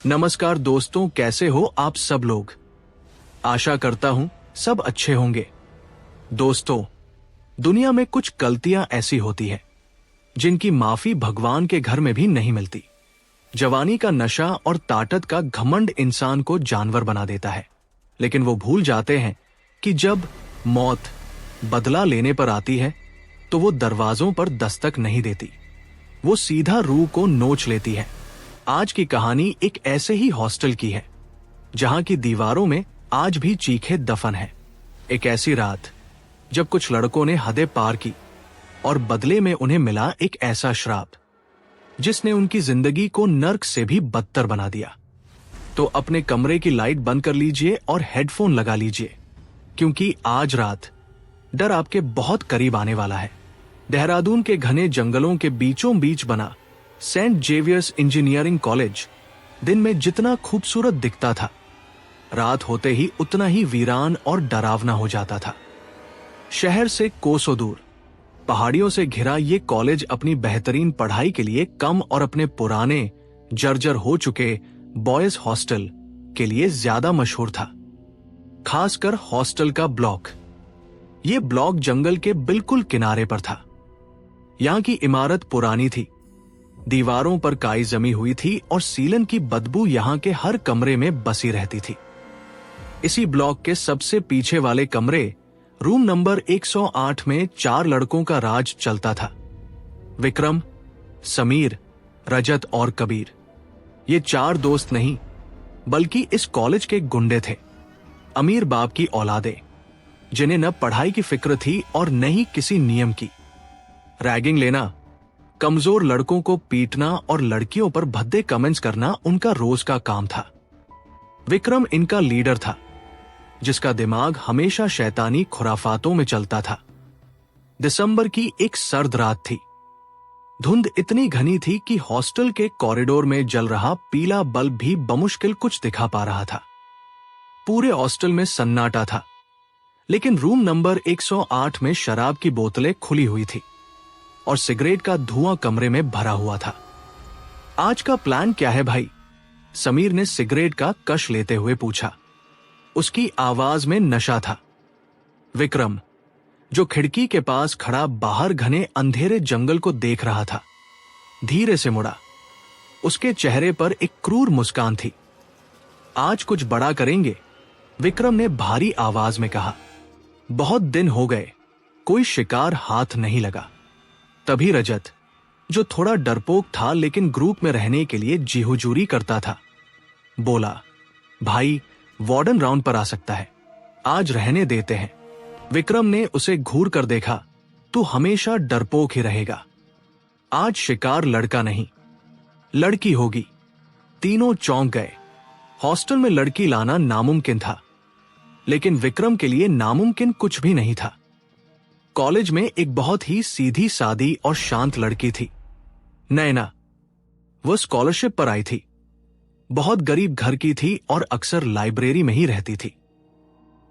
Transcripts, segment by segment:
नमस्कार दोस्तों, कैसे हो आप सब लोग। आशा करता हूं सब अच्छे होंगे। दोस्तों, दुनिया में कुछ गलतियां ऐसी होती हैं जिनकी माफी भगवान के घर में भी नहीं मिलती। जवानी का नशा और ताकत का घमंड इंसान को जानवर बना देता है, लेकिन वो भूल जाते हैं कि जब मौत बदला लेने पर आती है तो वो दरवाजों पर दस्तक नहीं देती, वो सीधा रूह को नोच लेती है। आज की कहानी एक ऐसे ही हॉस्टल की है जहां की दीवारों में आज भी चीखे दफन है। एक ऐसी रात जब कुछ लड़कों ने हदें पार की और बदले में उन्हें मिला एक ऐसा श्राप जिसने उनकी जिंदगी को नर्क से भी बदतर बना दिया। तो अपने कमरे की लाइट बंद कर लीजिए और हेडफोन लगा लीजिए, क्योंकि आज रात डर आपके बहुत करीब आने वाला है। देहरादून के घने जंगलों के बीचों बीच बना सेंट जेवियर्स इंजीनियरिंग कॉलेज दिन में जितना खूबसूरत दिखता था, रात होते ही उतना ही वीरान और डरावना हो जाता था। शहर से कोसों दूर पहाड़ियों से घिरा ये कॉलेज अपनी बेहतरीन पढ़ाई के लिए कम और अपने पुराने जर्जर हो चुके बॉयज हॉस्टल के लिए ज्यादा मशहूर था। खासकर हॉस्टल का ब्लॉक। ये ब्लॉक जंगल के बिल्कुल किनारे पर था। यहां की इमारत पुरानी थी, दीवारों पर काई जमी हुई थी और सीलन की बदबू यहां के हर कमरे में बसी रहती थी। इसी ब्लॉक के सबसे पीछे वाले कमरे रूम नंबर 108 में 4 लड़कों का राज चलता था। विक्रम, समीर, रजत और कबीर। ये 4 दोस्त नहीं बल्कि इस कॉलेज के गुंडे थे। अमीर बाप की औलादे, जिन्हें न पढ़ाई की फिक्र थी और न ही किसी नियम की। रैगिंग लेना, कमजोर लड़कों को पीटना और लड़कियों पर भद्दे कमेंट्स करना उनका रोज का काम था। विक्रम इनका लीडर था, जिसका दिमाग हमेशा शैतानी खुराफातों में चलता था। दिसंबर की एक सर्द रात थी। धुंध इतनी घनी थी कि हॉस्टल के कॉरिडोर में जल रहा पीला बल्ब भी बमुश्किल कुछ दिखा पा रहा था। पूरे हॉस्टल में सन्नाटा था, लेकिन रूम नंबर 108 में शराब की बोतलें खुली हुई थी और सिगरेट का धुआं कमरे में भरा हुआ था। आज का प्लान क्या है भाई? समीर ने सिगरेट का कश लेते हुए पूछा। उसकी आवाज में नशा था। विक्रम, जो खिड़की के पास खड़ा बाहर घने अंधेरे जंगल को देख रहा था, धीरे से मुड़ा। उसके चेहरे पर एक क्रूर मुस्कान थी। आज कुछ बड़ा करेंगे, विक्रम ने भारी आवाज में कहा। बहुत दिन हो गए कोई शिकार हाथ नहीं लगा। तभी रजत, जो थोड़ा डरपोक था लेकिन ग्रुप में रहने के लिए जी हुजूरी करता था, बोला, भाई वार्डन राउंड पर आ सकता है, आज रहने देते हैं। विक्रम ने उसे घूर कर देखा। तू हमेशा डरपोक ही रहेगा। आज शिकार लड़का नहीं, लड़की होगी। तीनों चौंक गए। हॉस्टल में लड़की लाना नामुमकिन था, लेकिन विक्रम के लिए नामुमकिन कुछ भी नहीं था। कॉलेज में एक बहुत ही सीधी सादी और शांत लड़की थी, नैना। वो स्कॉलरशिप पर आई थी, बहुत गरीब घर की थी और अक्सर लाइब्रेरी में ही रहती थी।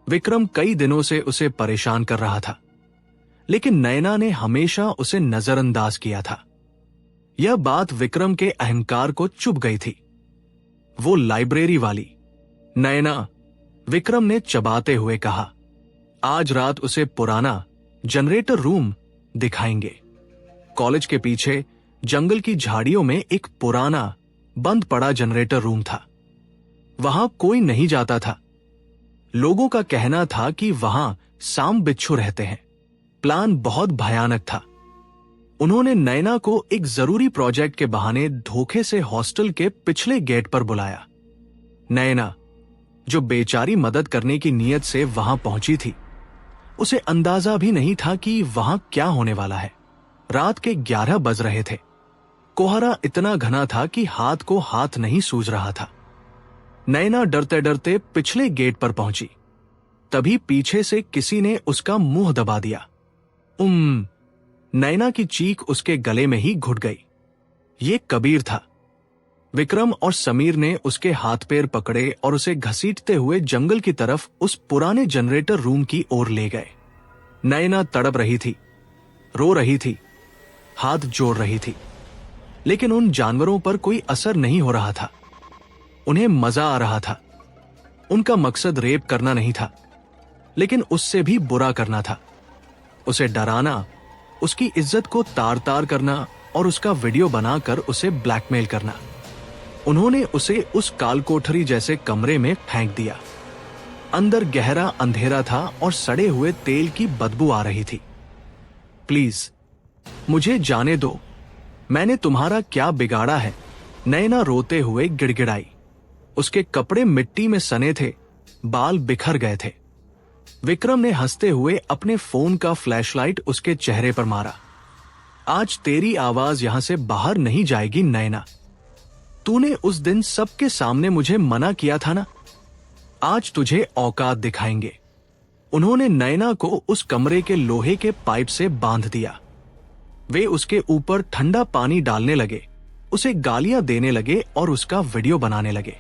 विक्रम कई दिनों से उसे परेशान कर रहा था, लेकिन नैना ने हमेशा उसे नजरअंदाज किया था। यह बात विक्रम के अहंकार को चुभ गई थी। वो लाइब्रेरी वाली नैना, विक्रम ने चबाते हुए कहा। आज रात उसे पुराना जनरेटर रूम दिखाएंगे। कॉलेज के पीछे जंगल की झाड़ियों में एक पुराना बंद पड़ा जनरेटर रूम था। वहां कोई नहीं जाता था। लोगों का कहना था कि वहां सांप बिच्छू रहते हैं। प्लान बहुत भयानक था। उन्होंने नैना को एक जरूरी प्रोजेक्ट के बहाने धोखे से हॉस्टल के पिछले गेट पर बुलाया। नैना, जो बेचारी मदद करने की नीयत से वहां पहुंची थी, उसे अंदाजा भी नहीं था कि वहां क्या होने वाला है। रात के 11 बज रहे थे। कोहरा इतना घना था कि हाथ को हाथ नहीं सूझ रहा था। नैना डरते डरते पिछले गेट पर पहुंची। तभी पीछे से किसी ने उसका मुंह दबा दिया। नैना की चीख उसके गले में ही घुट गई। ये कबीर था। विक्रम और समीर ने उसके हाथ पैर पकड़े और उसे घसीटते हुए जंगल की तरफ उस पुराने जनरेटर रूम की ओर ले गए। नैना तड़प रही थी, रो रही थी, हाथ जोड़ रही थी, लेकिन उन जानवरों पर कोई असर नहीं हो रहा था। उन्हें मजा आ रहा था। उनका मकसद रेप करना नहीं था, लेकिन उससे भी बुरा करना था। उसे डराना, उसकी इज्जत को तार तार करना और उसका वीडियो बनाकर उसे ब्लैकमेल करना। उन्होंने उसे उस कालकोठरी जैसे कमरे में फेंक दिया। अंदर गहरा अंधेरा था और सड़े हुए तेल की बदबू आ रही थी। प्लीज मुझे जाने दो, मैंने तुम्हारा क्या बिगाड़ा है? नैना रोते हुए गिड़गिड़ाई। उसके कपड़े मिट्टी में सने थे, बाल बिखर गए थे। विक्रम ने हंसते हुए अपने फोन का फ्लैशलाइट उसके चेहरे पर मारा। आज तेरी आवाज यहां से बाहर नहीं जाएगी नैना। तूने उस दिन सबके सामने मुझे मना किया था ना, आज तुझे औकात दिखाएंगे। उन्होंने नैना को उस कमरे के लोहे के पाइप से बांध दिया। वे उसके ऊपर ठंडा पानी डालने लगे, उसे गालियां देने लगे और उसका वीडियो बनाने लगे।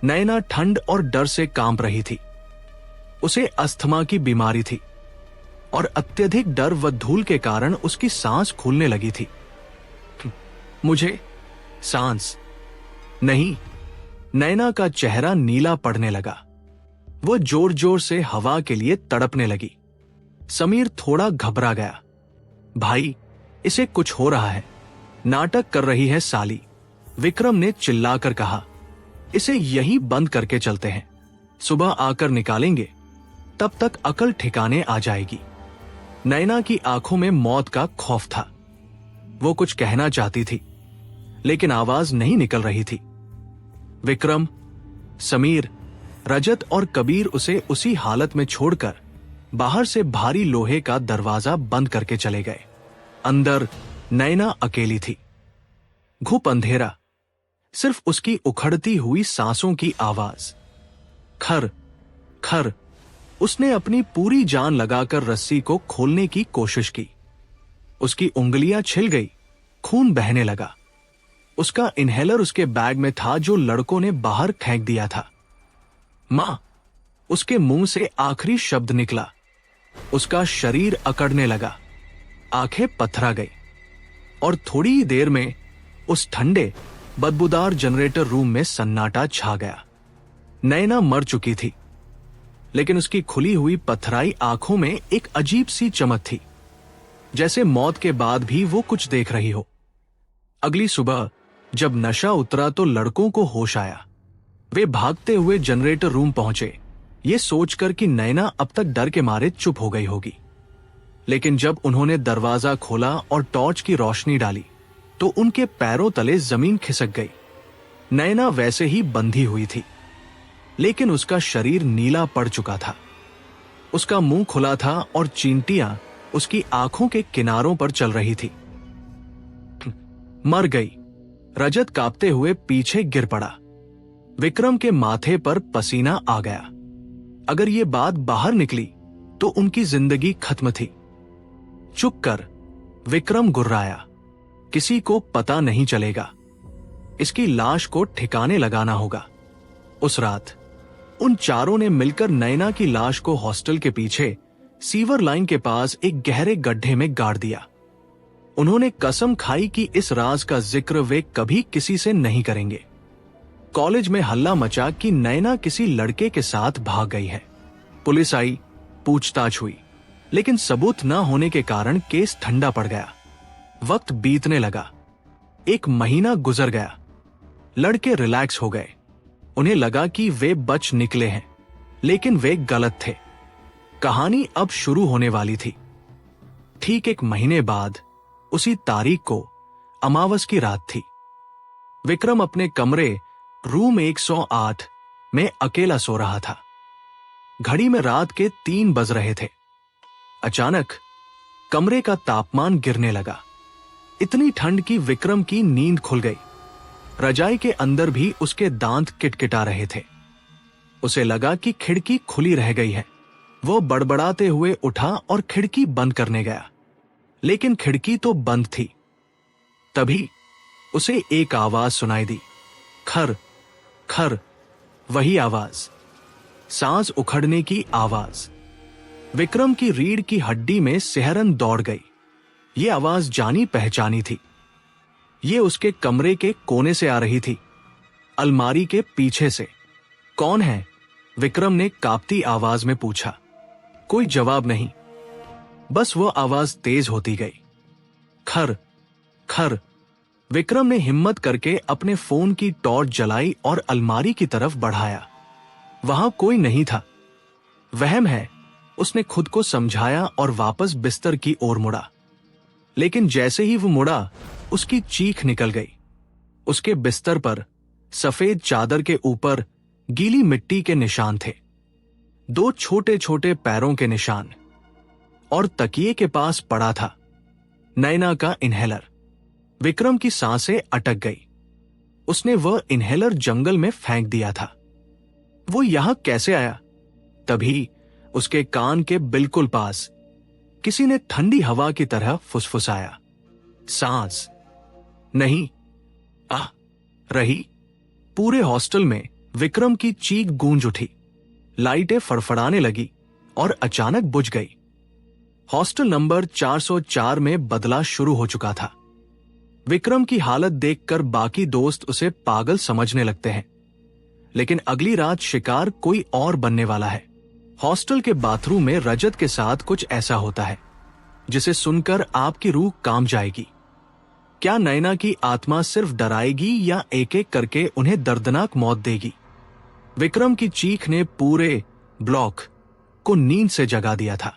नैना ठंड और डर से कांप रही थी। उसे अस्थमा की बीमारी थी और अत्यधिक डर व धूल के कारण उसकी सांस फूलने लगी थी। मुझे सांस नहीं। नैना का चेहरा नीला पड़ने लगा। वो जोर जोर से हवा के लिए तड़पने लगी। समीर थोड़ा घबरा गया। भाई, इसे कुछ हो रहा है, नाटक कर रही है साली। विक्रम ने चिल्लाकर कहा, इसे यहीं बंद करके चलते हैं, सुबह आकर निकालेंगे, तब तक अकल ठिकाने आ जाएगी। नैना की आंखों में मौत का खौफ था। वो कुछ कहना चाहती थी, लेकिन आवाज नहीं निकल रही थी। विक्रम, समीर, रजत और कबीर उसे उसी हालत में छोड़कर बाहर से भारी लोहे का दरवाजा बंद करके चले गए। अंदर नैना अकेली थी। घुप अंधेरा, सिर्फ उसकी उखड़ती हुई सांसों की आवाज। खर खर। उसने अपनी पूरी जान लगाकर रस्सी को खोलने की कोशिश की। उसकी उंगलियां छिल गई, खून बहने लगा। उसका इनहेलर उसके बैग में था जो लड़कों ने बाहर फेंक दिया था। मां, उसके मुंह से आखिरी शब्द निकला। उसका शरीर अकड़ने लगा, आंखें पथरा गई और थोड़ी ही देर में उस ठंडे बदबूदार जनरेटर रूम में सन्नाटा छा गया। नैना मर चुकी थी, लेकिन उसकी खुली हुई पथराई आंखों में एक अजीब सी चमक थी, जैसे मौत के बाद भी वो कुछ देख रही हो। अगली सुबह जब नशा उतरा तो लड़कों को होश आया। वे भागते हुए जनरेटर रूम पहुंचे, ये सोचकर कि नैना अब तक डर के मारे चुप हो गई होगी। लेकिन जब उन्होंने दरवाजा खोला और टॉर्च की रोशनी डाली तो उनके पैरों तले जमीन खिसक गई। नैना वैसे ही बंधी हुई थी, लेकिन उसका शरीर नीला पड़ चुका था। उसका मुंह खुला था और चींटियां उसकी आंखों के किनारों पर चल रही थी। मर गई। रजत कांपते हुए पीछे गिर पड़ा। विक्रम के माथे पर पसीना आ गया। अगर ये बात बाहर निकली तो उनकी जिंदगी खत्म थी। चुप कर, विक्रम गुर्राया। किसी को पता नहीं चलेगा। इसकी लाश को ठिकाने लगाना होगा। उस रात उन चारों ने मिलकर नैना की लाश को हॉस्टल के पीछे सीवर लाइन के पास एक गहरे गड्ढे में गाड़ दिया। उन्होंने कसम खाई कि इस राज का जिक्र वे कभी किसी से नहीं करेंगे। कॉलेज में हल्ला मचा कि नैना किसी लड़के के साथ भाग गई है। पुलिस आई, पूछताछ हुई, लेकिन सबूत न होने के कारण केस ठंडा पड़ गया। वक्त बीतने लगा। 1 महीना गुजर गया। लड़के रिलैक्स हो गए। उन्हें लगा कि वे बच निकले हैं, लेकिन वे गलत थे। कहानी अब शुरू होने वाली थी। ठीक 1 महीने बाद उसी तारीख को अमावस की रात थी। विक्रम अपने कमरे रूम 108 में अकेला सो रहा था। घड़ी में रात के 3 बज रहे थे। अचानक कमरे का तापमान गिरने लगा। इतनी ठंड की विक्रम की नींद खुल गई। रजाई के अंदर भी उसके दांत किटकिटा रहे थे। उसे लगा कि खिड़की खुली रह गई है। वो बड़बड़ाते हुए उठा और खिड़की बंद करने गया, लेकिन खिड़की तो बंद थी। तभी उसे एक आवाज सुनाई दी, खर खर। वही आवाज, सांस उखड़ने की आवाज। विक्रम की रीढ़ की हड्डी में सिहरन दौड़ गई। ये आवाज जानी पहचानी थी। ये उसके कमरे के कोने से आ रही थी। अलमारी के पीछे से। कौन है? विक्रम ने कांपती आवाज में पूछा। कोई जवाब नहीं, बस वो आवाज तेज होती गई। खर खर। विक्रम ने हिम्मत करके अपने फोन की टॉर्च जलाई और अलमारी की तरफ बढ़ाया। वहां कोई नहीं था। वहम है, उसने खुद को समझाया और वापस बिस्तर की ओर मुड़ा। लेकिन जैसे ही वो मुड़ा, उसकी चीख निकल गई। उसके बिस्तर पर सफेद चादर के ऊपर गीली मिट्टी के निशान थे, 2 छोटे छोटे पैरों के निशान। और तकिए के पास पड़ा था नैना का इनहेलर। विक्रम की सांसें अटक गई। उसने वह इनहेलर जंगल में फेंक दिया था। वो यहां कैसे आया? तभी उसके कान के बिल्कुल पास किसी ने ठंडी हवा की तरह फुसफुसाया, सांस नहीं आ रही। पूरे हॉस्टल में विक्रम की चीख गूंज उठी। लाइटें फड़फड़ाने लगी और अचानक बुझ गई। हॉस्टल नंबर 404 में बदला शुरू हो चुका था। विक्रम की हालत देखकर बाकी दोस्त उसे पागल समझने लगते हैं, लेकिन अगली रात शिकार कोई और बनने वाला है। हॉस्टल के बाथरूम में रजत के साथ कुछ ऐसा होता है जिसे सुनकर आपकी रूह कांप जाएगी। क्या नैना की आत्मा सिर्फ डराएगी या एक एक करके उन्हें दर्दनाक मौत देगी? विक्रम की चीख ने पूरे ब्लॉक को नींद से जगा दिया था।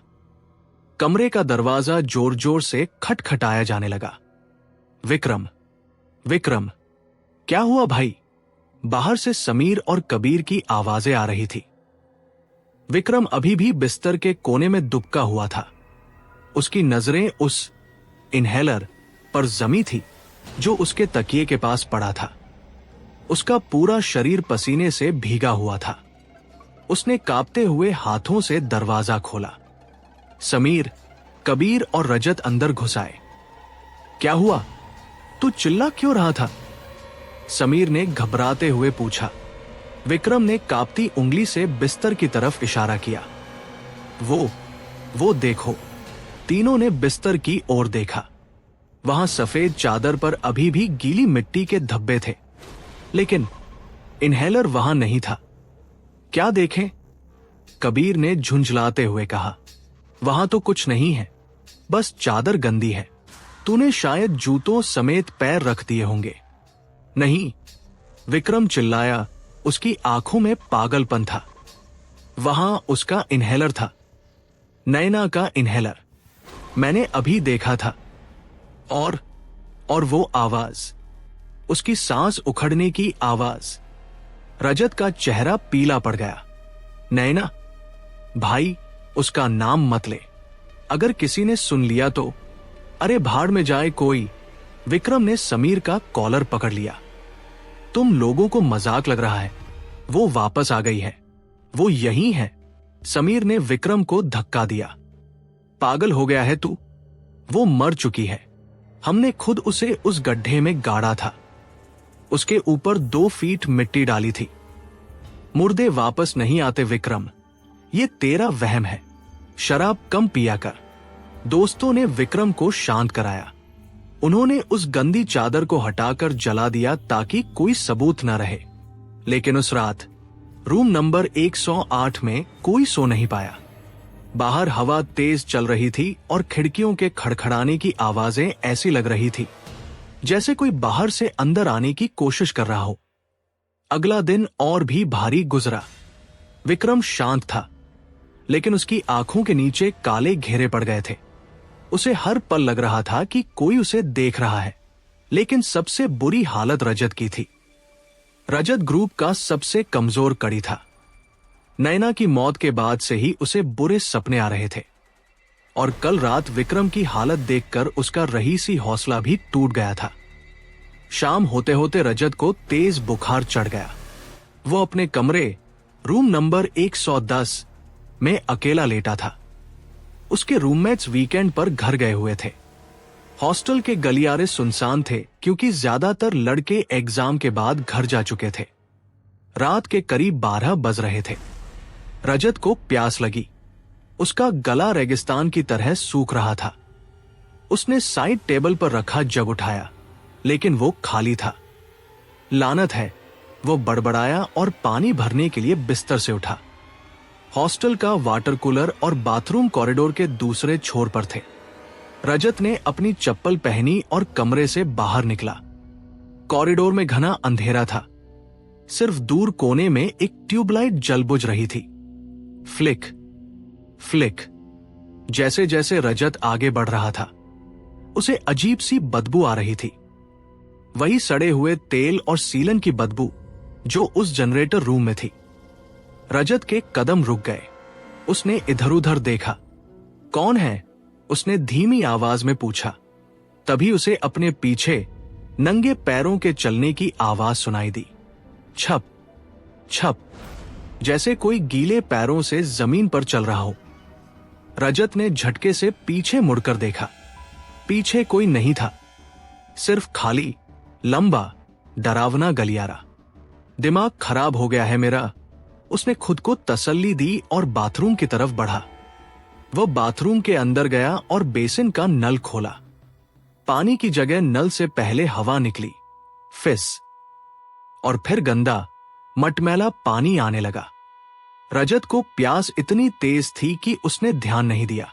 कमरे का दरवाजा जोर जोर से खटखटाया जाने लगा। विक्रम, विक्रम, क्या हुआ भाई? बाहर से समीर और कबीर की आवाजें आ रही थी। विक्रम अभी भी बिस्तर के कोने में दुबका हुआ था। उसकी नजरें उस इनहेलर पर जमी थी जो उसके तकिए के पास पड़ा था। उसका पूरा शरीर पसीने से भीगा हुआ था। उसने कांपते हुए हाथों से दरवाजा खोला। समीर, कबीर और रजत अंदर घुस आए। क्या हुआ? तू चिल्ला क्यों रहा था? समीर ने घबराते हुए पूछा। विक्रम ने कांपती उंगली से बिस्तर की तरफ इशारा किया। वो देखो। तीनों ने बिस्तर की ओर देखा। वहां सफेद चादर पर अभी भी गीली मिट्टी के धब्बे थे, लेकिन इनहेलर वहां नहीं था। क्या देखें? कबीर ने झुंझलाते हुए कहा। वहां तो कुछ नहीं है, बस चादर गंदी है। तूने शायद जूतों समेत पैर रख दिए होंगे। नहीं, विक्रम चिल्लाया। उसकी आंखों में पागलपन था। वहां उसका इनहेलर था, नैना का इनहेलर। मैंने अभी देखा था। और वो आवाज, उसकी सांस उखड़ने की आवाज। रजत का चेहरा पीला पड़ गया। नैना? भाई, उसका नाम मत ले। अगर किसी ने सुन लिया तो। अरे भाड़ में जाए कोई। विक्रम ने समीर का कॉलर पकड़ लिया। तुम लोगों को मजाक लग रहा है। वो वापस आ गई है। वो यहीं है। समीर ने विक्रम को धक्का दिया। पागल हो गया है तू? वो मर चुकी है। हमने खुद उसे उस गड्ढे में गाड़ा था। उसके ऊपर 2 फीट मिट्टी डाली थी। मुर्दे वापस नहीं आते विक्रम, ये तेरा वहम है। शराब कम पिया कर। दोस्तों ने विक्रम को शांत कराया। उन्होंने उस गंदी चादर को हटाकर जला दिया ताकि कोई सबूत न रहे। लेकिन उस रात रूम नंबर 108 में कोई सो नहीं पाया। बाहर हवा तेज चल रही थी और खिड़कियों के खड़खड़ाने की आवाजें ऐसी लग रही थी जैसे कोई बाहर से अंदर आने की कोशिश कर रहा हो। अगला दिन और भी भारी गुजरा। विक्रम शांत था, लेकिन उसकी आंखों के नीचे काले घेरे पड़ गए थे। उसे हर पल लग रहा था कि कोई उसे देख रहा है। लेकिन सबसे बुरी हालत रजत की थी। रजत ग्रुप का सबसे कमजोर कड़ी था। नैना की मौत के बाद से ही उसे बुरे सपने आ रहे थे, और कल रात विक्रम की हालत देखकर उसका रहीसी हौसला भी टूट गया था। शाम होते होते रजत को तेज बुखार चढ़ गया। वो अपने कमरे रूम नंबर 110 में अकेला लेटा था। उसके रूममेट्स वीकेंड पर घर गए हुए थे। हॉस्टल के गलियारे सुनसान थे क्योंकि ज्यादातर लड़के एग्जाम के बाद घर जा चुके थे। रात के करीब 12 बज रहे थे। रजत को प्यास लगी। उसका गला रेगिस्तान की तरह सूख रहा था। उसने साइड टेबल पर रखा जग उठाया, लेकिन वो खाली था। लानत है, वो बड़बड़ाया और पानी भरने के लिए बिस्तर से उठा। हॉस्टल का वाटर कूलर और बाथरूम कॉरिडोर के दूसरे छोर पर थे। रजत ने अपनी चप्पल पहनी और कमरे से बाहर निकला। कॉरिडोर में घना अंधेरा था। सिर्फ दूर कोने में एक ट्यूबलाइट जल बुझ रही थी। Flick flick. जैसे जैसे रजत आगे बढ़ रहा था, उसे अजीब सी बदबू आ रही थी। वही सड़े हुए तेल और सीलन की बदबू जो उस जनरेटर रूम में थी। रजत के कदम रुक गए। उसने इधर उधर देखा। कौन है? उसने धीमी आवाज में पूछा। तभी उसे अपने पीछे नंगे पैरों के चलने की आवाज सुनाई दी। छप छप, जैसे कोई गीले पैरों से जमीन पर चल रहा हो। रजत ने झटके से पीछे मुड़कर देखा। पीछे कोई नहीं था, सिर्फ खाली, लंबा, डरावना गलियारा। दिमाग खराब हो गया है मेरा, उसने खुद को तसल्ली दी और बाथरूम की तरफ बढ़ा। वह बाथरूम के अंदर गया और बेसिन का नल खोला। पानी की जगह नल से पहले हवा निकली, फिस, और फिर गंदा, मटमैला पानी आने लगा। रजत को प्यास इतनी तेज थी कि उसने ध्यान नहीं दिया।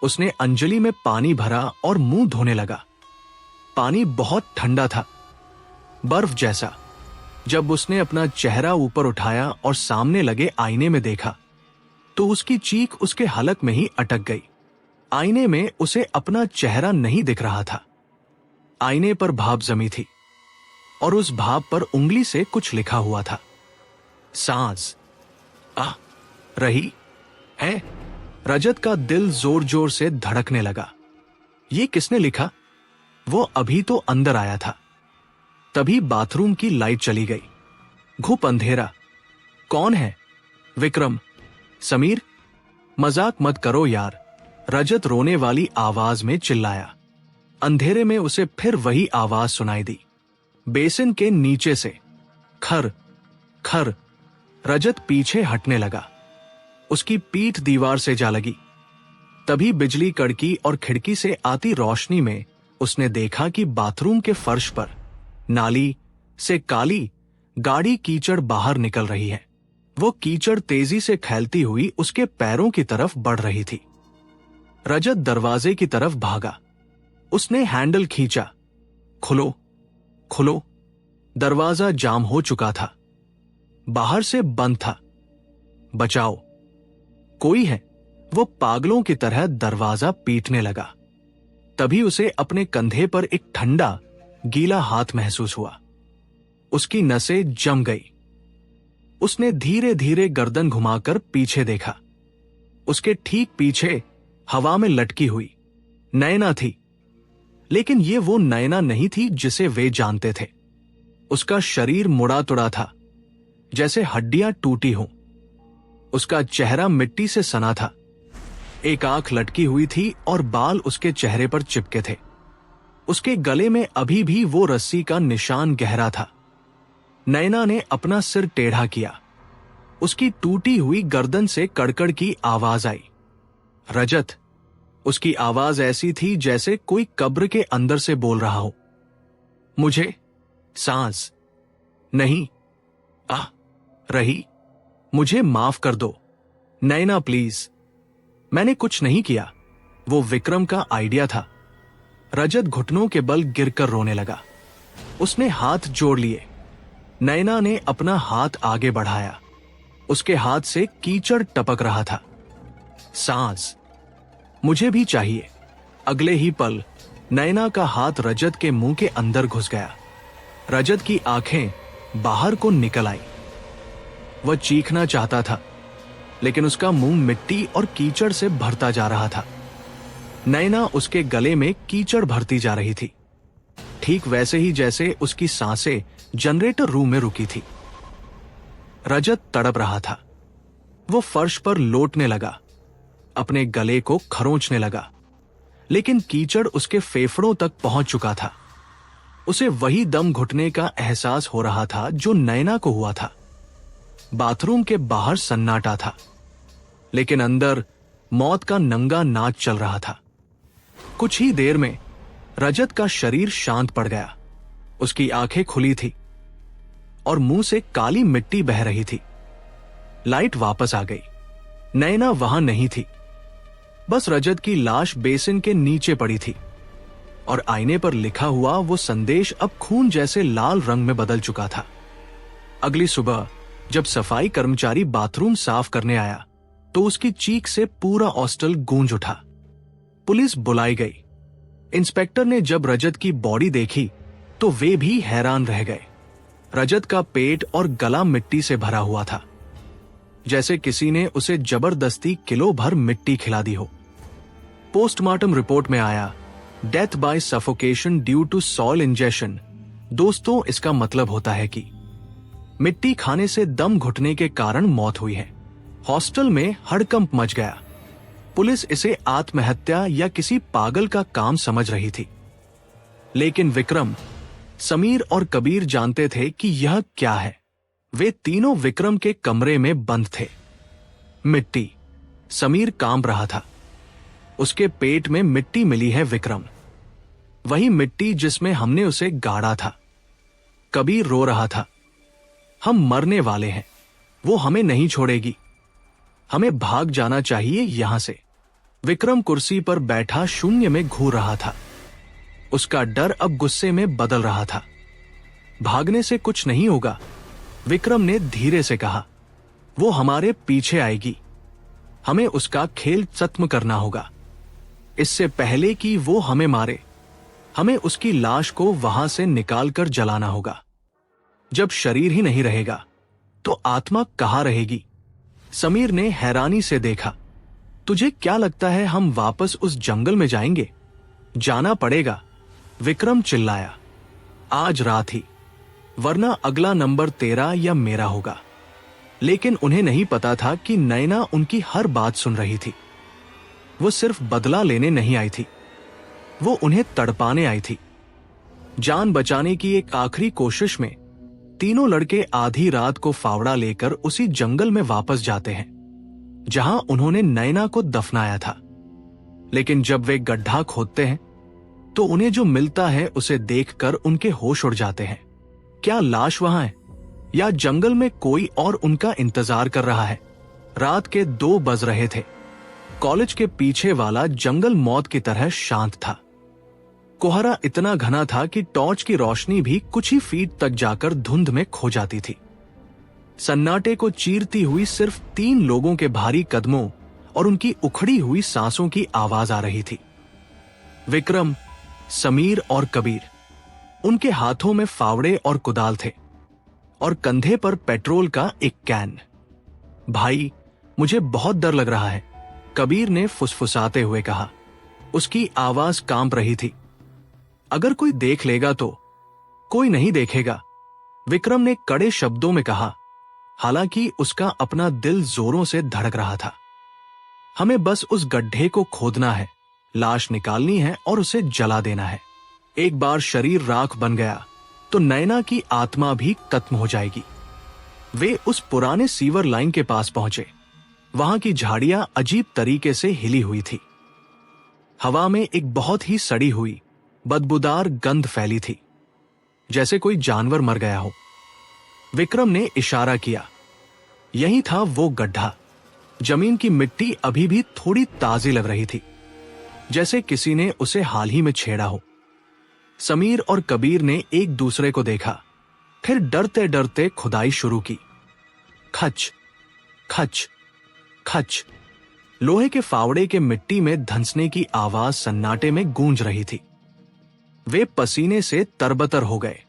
उसने अंजलि में पानी भरा और मुंह धोने लगा। पानी बहुत ठंडा था, बर्फ जैसा। जब उसने अपना चेहरा ऊपर उठाया और सामने लगे आईने में देखा, तो उसकी चीख उसके हलक में ही अटक गई। आईने में उसे अपना चेहरा नहीं दिख रहा था। आईने पर भाप जमी थी और उस भाप पर उंगली से कुछ लिखा हुआ था। सांस आ रही है। रजत का दिल जोर जोर से धड़कने लगा। ये किसने लिखा? वो अभी तो अंदर आया था। तभी बाथरूम की लाइट चली गई। घुप अंधेरा। कौन है? विक्रम? समीर? मजाक मत करो यार, रजत रोने वाली आवाज में चिल्लाया। अंधेरे में उसे फिर वही आवाज सुनाई दी, बेसिन के नीचे से। खर खर। रजत पीछे हटने लगा। उसकी पीठ दीवार से जा लगी। तभी बिजली कड़की और खिड़की से आती रोशनी में उसने देखा कि बाथरूम के फर्श पर नाली से काली गाढ़ी कीचड़ बाहर निकल रही है। वो कीचड़ तेजी से फैलती हुई उसके पैरों की तरफ बढ़ रही थी। रजत दरवाजे की तरफ भागा। उसने हैंडल खींचा। खुलो खुलो। दरवाजा जाम हो चुका था। बाहर से बंद था। बचाओ, कोई है? वो पागलों की तरह दरवाजा पीटने लगा। तभी उसे अपने कंधे पर एक ठंडा, गीला हाथ महसूस हुआ। उसकी नसें जम गई। उसने धीरे धीरे गर्दन घुमाकर पीछे देखा। उसके ठीक पीछे हवा में लटकी हुई नैना थी। लेकिन ये वो नैना नहीं थी जिसे वे जानते थे। उसका शरीर मुड़ा तुड़ा था, जैसे हड्डियां टूटी हों। उसका चेहरा मिट्टी से सना था। एक आंख लटकी हुई थी और बाल उसके चेहरे पर चिपके थे। उसके गले में अभी भी वो रस्सी का निशान गहरा था। नैना ने अपना सिर टेढ़ा किया। उसकी टूटी हुई गर्दन से कड़कड़ की आवाज आई। रजत। उसकी आवाज ऐसी थी जैसे कोई कब्र के अंदर से बोल रहा हो। मुझे सांस नहीं आ रही। मुझे माफ कर दो नैना, प्लीज। मैंने कुछ नहीं किया। वो विक्रम का आइडिया था। रजत घुटनों के बल गिरकर रोने लगा। उसने हाथ जोड़ लिए। नैना ने अपना हाथ आगे बढ़ाया। उसके हाथ से कीचड़ टपक रहा था। सांस मुझे भी चाहिए। अगले ही पल नैना का हाथ रजत के मुंह के अंदर घुस गया। रजत की आंखें बाहर को निकल आई। वह चीखना चाहता था, लेकिन उसका मुंह मिट्टी और कीचड़ से भरता जा रहा था। नैना उसके गले में कीचड़ भरती जा रही थी, ठीक वैसे ही जैसे उसकी सांसें जनरेटर रूम में रुकी थी। रजत तड़प रहा था। वो फर्श पर लोटने लगा, अपने गले को खरोंचने लगा, लेकिन कीचड़ उसके फेफड़ों तक पहुंच चुका था। उसे वही दम घुटने का एहसास हो रहा था जो नैना को हुआ था। बाथरूम के बाहर सन्नाटा था, लेकिन अंदर मौत का नंगा नाच चल रहा था। कुछ ही देर में रजत का शरीर शांत पड़ गया। उसकी आंखें खुली थी और मुंह से काली मिट्टी बह रही थी। लाइट वापस आ गई। नैना वहां नहीं थी। बस रजत की लाश बेसिन के नीचे पड़ी थी और आईने पर लिखा हुआ वो संदेश अब खून जैसे लाल रंग में बदल चुका था। अगली सुबह जब सफाई कर्मचारी बाथरूम साफ करने आया तो उसकी चीख से पूरा हॉस्टल गूंज उठा। पुलिस बुलाई गई। इंस्पेक्टर ने जब रजत की बॉडी देखी तो वे भी हैरान रह गए। रजत का पेट और गला मिट्टी से भरा हुआ था, जैसे किसी ने उसे जबरदस्ती किलो भर मिट्टी खिला दी हो। पोस्टमार्टम रिपोर्ट में आया, death by suffocation due to soil injection. दोस्तों, इसका मतलब होता है कि मिट्टी खाने से दम घुटने के कारण मौत हुई है। हॉस्टल में हड़कंप मच गया। पुलिस इसे आत्महत्या या किसी पागल का काम समझ रही थी, लेकिन विक्रम, समीर और कबीर जानते थे कि यह क्या है। वे तीनों विक्रम के कमरे में बंद थे। मिट्टी। समीर कांप रहा था। उसके पेट में मिट्टी मिली है विक्रम, वही मिट्टी जिसमें हमने उसे गाड़ा था। कबीर रो रहा था, हम मरने वाले हैं, वो हमें नहीं छोड़ेगी, हमें भाग जाना चाहिए यहां से। विक्रम कुर्सी पर बैठा शून्य में घूर रहा था। उसका डर अब गुस्से में बदल रहा था। भागने से कुछ नहीं होगा, विक्रम ने धीरे से कहा। वो हमारे पीछे आएगी, हमें उसका खेल खत्म करना होगा। इससे पहले कि वो हमें मारे, हमें उसकी लाश को वहां से निकालकर जलाना होगा। जब शरीर ही नहीं रहेगा तो आत्मा कहां रहेगी? समीर ने हैरानी से देखा। तुझे क्या लगता है हम वापस उस जंगल में जाएंगे? जाना पड़ेगा, विक्रम चिल्लाया। आज रात ही, वरना अगला नंबर तेरा या मेरा होगा। लेकिन उन्हें नहीं पता था कि नैना उनकी हर बात सुन रही थी। वो सिर्फ बदला लेने नहीं आई थी, वो उन्हें तड़पाने आई थी। जान बचाने की एक आखिरी कोशिश में तीनों लड़के आधी रात को फावड़ा लेकर उसी जंगल में वापस जाते हैं जहां उन्होंने नैना को दफनाया था। लेकिन जब वे गड्ढा खोदते हैं तो उन्हें जो मिलता है उसे देखकर उनके होश उड़ जाते हैं। क्या लाश वहां है या जंगल में कोई और उनका इंतजार कर रहा है? रात के 2 बज रहे थे। कॉलेज के पीछे वाला जंगल मौत की तरह शांत था। कोहरा इतना घना था कि टॉर्च की रोशनी भी कुछ ही फीट तक जाकर धुंध में खो जाती थी। सन्नाटे को चीरती हुई सिर्फ 3 लोगों के भारी कदमों और उनकी उखड़ी हुई सांसों की आवाज आ रही थी। विक्रम, समीर और कबीर। उनके हाथों में फावड़े और कुदाल थे और कंधे पर पेट्रोल का एक कैन। भाई, मुझे बहुत डर लग रहा है, कबीर ने फुसफुसाते हुए कहा। उसकी आवाज कांप रही थी। अगर कोई देख लेगा तो? कोई नहीं देखेगा, विक्रम ने कड़े शब्दों में कहा, हालांकि उसका अपना दिल जोरों से धड़क रहा था। हमें बस उस गड्ढे को खोदना है, लाश निकालनी है और उसे जला देना है। एक बार शरीर राख बन गया तो नैना की आत्मा भी खत्म हो जाएगी। वे उस पुराने सीवर लाइन के पास पहुंचे। वहां की झाड़ियां अजीब तरीके से हिली हुई थी। हवा में एक बहुत ही सड़ी हुई बदबूदार गंध फैली थी, जैसे कोई जानवर मर गया हो। विक्रम ने इशारा किया। यही था वो गड्ढा। जमीन की मिट्टी अभी भी थोड़ी ताजी लग रही थी, जैसे किसी ने उसे हाल ही में छेड़ा हो। समीर और कबीर ने एक दूसरे को देखा, फिर डरते डरते खुदाई शुरू की। खच खच खच। लोहे के फावड़े के मिट्टी में धंसने की आवाज सन्नाटे में गूंज रही थी। वे पसीने से तरबतर हो गए।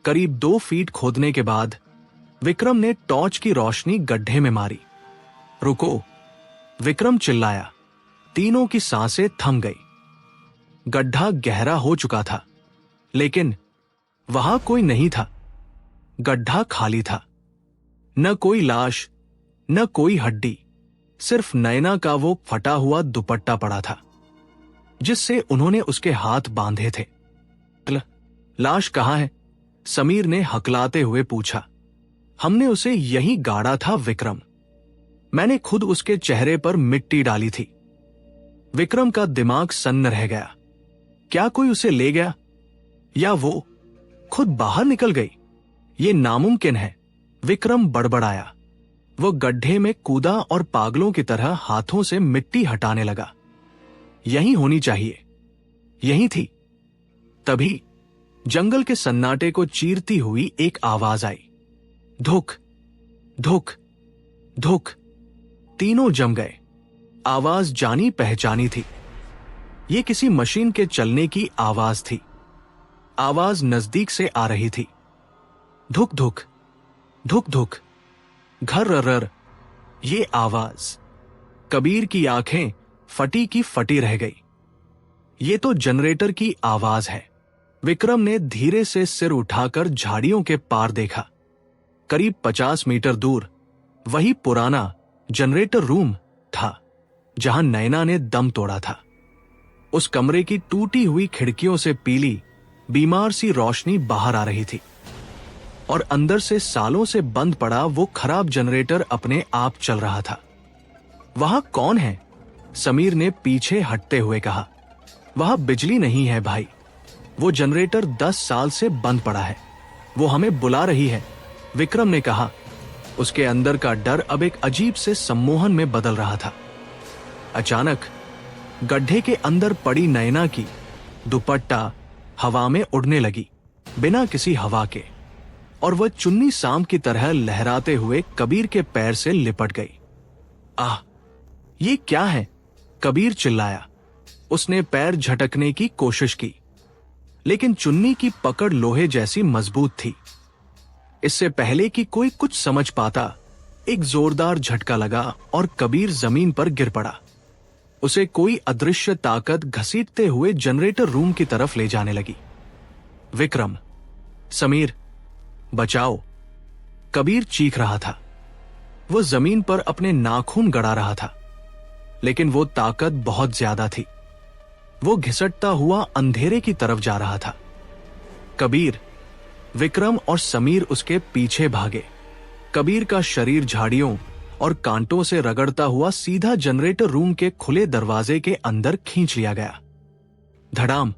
करीब 2 फीट खोदने के बाद विक्रम ने टॉर्च की रोशनी गड्ढे में मारी। रुको, विक्रम चिल्लाया। तीनों की सांसें थम गई। गड्ढा गहरा हो चुका था, लेकिन वहां कोई नहीं था। गड्ढा खाली था। न कोई लाश, न कोई हड्डी, सिर्फ नैना का वो फटा हुआ दुपट्टा पड़ा था जिससे उन्होंने उसके हाथ बांधे थे। लाश कहाँ है? समीर ने हकलाते हुए पूछा। हमने उसे यहीं गाड़ा था विक्रम, मैंने खुद उसके चेहरे पर मिट्टी डाली थी। विक्रम का दिमाग सन्न रह गया। क्या कोई उसे ले गया, या वो खुद बाहर निकल गई? ये नामुमकिन है, विक्रम बड़बड़ाया। वो गड्ढे में कूदा और पागलों की तरह हाथों से मिट्टी हटाने लगा। यहीं होनी चाहिए, यहीं थी। तभी जंगल के सन्नाटे को चीरती हुई एक आवाज आई। धुक धुक धुक। तीनों जम गए। आवाज जानी पहचानी थी। ये किसी मशीन के चलने की आवाज थी। आवाज नजदीक से आ रही थी। धुक धुक धुक धुक, घर रर। ये आवाज। कबीर की आंखें फटी की फटी रह गई। ये तो जनरेटर की आवाज है। विक्रम ने धीरे से सिर उठाकर झाड़ियों के पार देखा। करीब 50 मीटर दूर वही पुराना जनरेटर रूम था जहां नैना ने दम तोड़ा था। उस कमरे की टूटी हुई खिड़कियों से पीली, बीमार सी रोशनी बाहर आ रही थी और अंदर से सालों से बंद पड़ा वो खराब जनरेटर अपने आप चल रहा था। वहां कौन है? समीर ने पीछे हटते हुए कहा। वहां बिजली नहीं है भाई, वो जनरेटर 10 साल से बंद पड़ा है। वो हमें बुला रही है, विक्रम ने कहा। उसके अंदर का डर अब एक अजीब से सम्मोहन में बदल रहा था। अचानक गड्ढे के अंदर पड़ी नैना की दुपट्टा हवा में उड़ने लगी, बिना किसी हवा के, और वह चुन्नी सांप की तरह लहराते हुए कबीर के पैर से लिपट गई। आह, ये क्या है? कबीर चिल्लाया। उसने पैर झटकने की कोशिश की, लेकिन चुन्नी की पकड़ लोहे जैसी मजबूत थी। इससे पहले कि कोई कुछ समझ पाता, एक जोरदार झटका लगा और कबीर जमीन पर गिर पड़ा। उसे कोई अदृश्य ताकत घसीटते हुए जनरेटर रूम की तरफ ले जाने लगी। विक्रम, समीर, बचाओ! कबीर चीख रहा था। वो जमीन पर अपने नाखून गड़ा रहा था, लेकिन वो ताकत बहुत ज्यादा थी। वो घिसटता हुआ अंधेरे की तरफ जा रहा था। कबीर, विक्रम और समीर उसके पीछे भागे। कबीर का शरीर झाड़ियों और कांटों से रगड़ता हुआ सीधा जनरेटर रूम के खुले दरवाजे के अंदर खींच लिया गया। धड़ाम!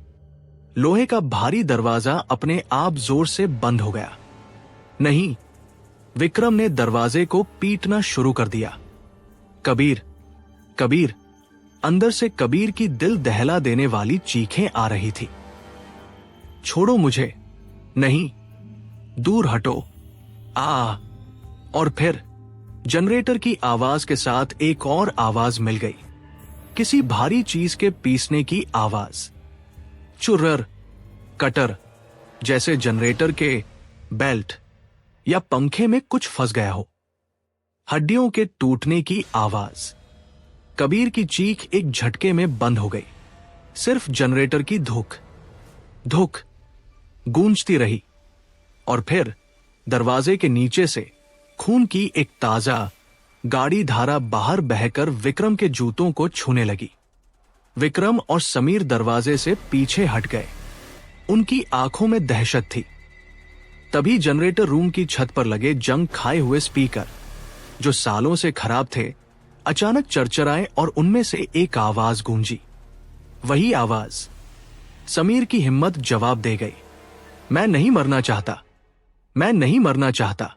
लोहे का भारी दरवाजा अपने आप जोर से बंद हो गया। नहीं, विक्रम ने दरवाजे को पीटना शुरू कर दिया। कबीर, कबीर! अंदर से कबीर की दिल दहला देने वाली चीखें आ रही थी। छोड़ो मुझे! नहीं, दूर हटो! आ! और फिर जनरेटर की आवाज के साथ एक और आवाज मिल गई, किसी भारी चीज के पीसने की आवाज। चुर्रर, कटर, जैसे जनरेटर के बेल्ट या पंखे में कुछ फंस गया हो। हड्डियों के टूटने की आवाज। कबीर की चीख एक झटके में बंद हो गई। सिर्फ जनरेटर की धुक धुक गूंजती रही, और फिर दरवाजे के नीचे से खून की एक ताजा, गाढ़ी धारा बाहर बहकर विक्रम के जूतों को छूने लगी। विक्रम और समीर दरवाजे से पीछे हट गए। उनकी आंखों में दहशत थी। तभी जनरेटर रूम की छत पर लगे जंग खाए हुए स्पीकर, जो सालों से खराब थे, अचानक चरचराए और उनमें से एक आवाज गूंजी। वही आवाज। समीर की हिम्मत जवाब दे गई। मैं नहीं मरना चाहता, मैं नहीं मरना चाहता।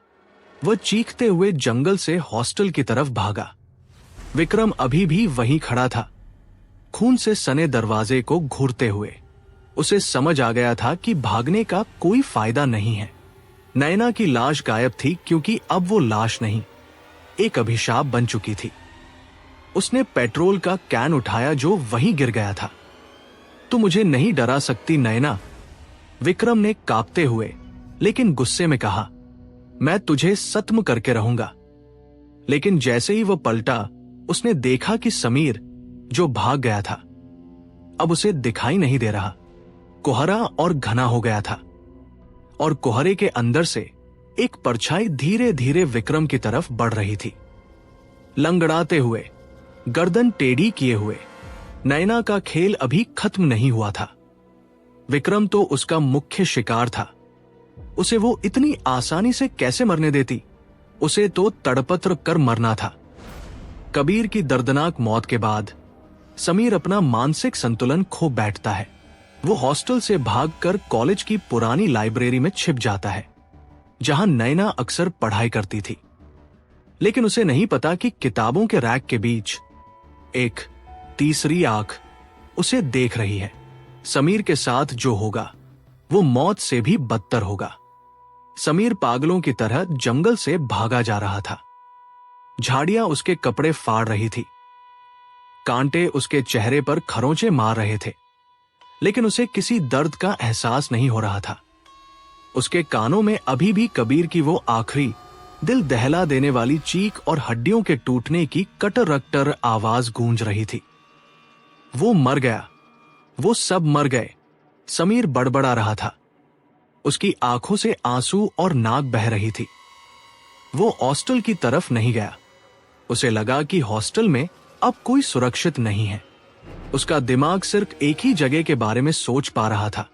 वह चीखते हुए जंगल से हॉस्टल की तरफ भागा। विक्रम अभी भी वहीं खड़ा था, खून से सने दरवाजे को घूरते हुए। उसे समझ आ गया था कि भागने का कोई फायदा नहीं है। नैना की लाश गायब थी, क्योंकि अब वो लाश नहीं, एक अभिशाप बन चुकी थी। उसने पेट्रोल का कैन उठाया जो वहीं गिर गया था। तू मुझे नहीं डरा सकती नैना, विक्रम ने कांपते हुए लेकिन गुस्से में कहा। मैं तुझे सत्म करके रहूंगा। लेकिन जैसे ही वह पलटा, उसने देखा कि समीर, जो भाग गया था, अब उसे दिखाई नहीं दे रहा। कोहरा और घना हो गया था, और कोहरे के अंदर से एक परछाई धीरे धीरे विक्रम की तरफ बढ़ रही थी। लंगड़ाते हुए, गर्दन टेढ़ी किए हुए। नैना का खेल अभी खत्म नहीं हुआ था। विक्रम तो उसका मुख्य शिकार था। उसे वो इतनी आसानी से कैसे मरने देती? उसे तो तड़पत्र कर मरना था। कबीर की दर्दनाक मौत के बाद समीर अपना मानसिक संतुलन खो बैठता है। वो हॉस्टल से भागकर कॉलेज की पुरानी लाइब्रेरी में छिप जाता है। जहां नैना अक्सर पढ़ाई करती थी। लेकिन उसे नहीं पता कि किताबों के रैक के बीच एक तीसरी आंख उसे देख रही है। समीर के साथ जो होगा वो मौत से भी बदतर होगा। समीर पागलों की तरह जंगल से भागा जा रहा था। झाड़ियां उसके कपड़े फाड़ रही थी, कांटे उसके चेहरे पर खरोंचे मार रहे थे, लेकिन उसे किसी दर्द का एहसास नहीं हो रहा था। उसके कानों में अभी भी कबीर की वो आखिरी दिल दहला देने वाली चीख और हड्डियों के टूटने की कटर-रक्टर आवाज गूंज रही थी। वो मर गया, वो सब मर गए, समीर बड़बड़ा रहा था। उसकी आंखों से आंसू और नाक बह रही थी। वो हॉस्टल की तरफ नहीं गया। उसे लगा कि हॉस्टल में अब कोई सुरक्षित नहीं है। उसका दिमाग सिर्फ एक ही जगह के बारे में सोच पा रहा था,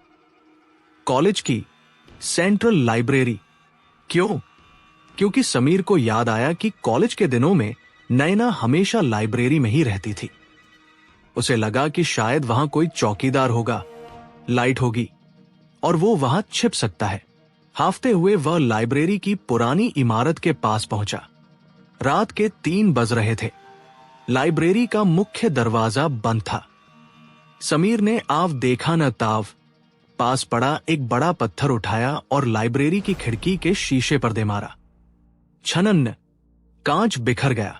कॉलेज की सेंट्रल लाइब्रेरी। क्यों? क्योंकि समीर को याद आया कि कॉलेज के दिनों में नैना हमेशा लाइब्रेरी में ही रहती थी। उसे लगा कि शायद वहां कोई चौकीदार होगा, लाइट होगी और वो वहां छिप सकता है। हाफते हुए वह लाइब्रेरी की पुरानी इमारत के पास पहुंचा। रात के 3 बज रहे थे। लाइब्रेरी का मुख्य दरवाजा बंद था। समीर ने आव देखा न ताव, पास पड़ा एक बड़ा पत्थर उठाया और लाइब्रेरी की खिड़की के शीशे पर दे मारा। छनन्न, कांच बिखर गया।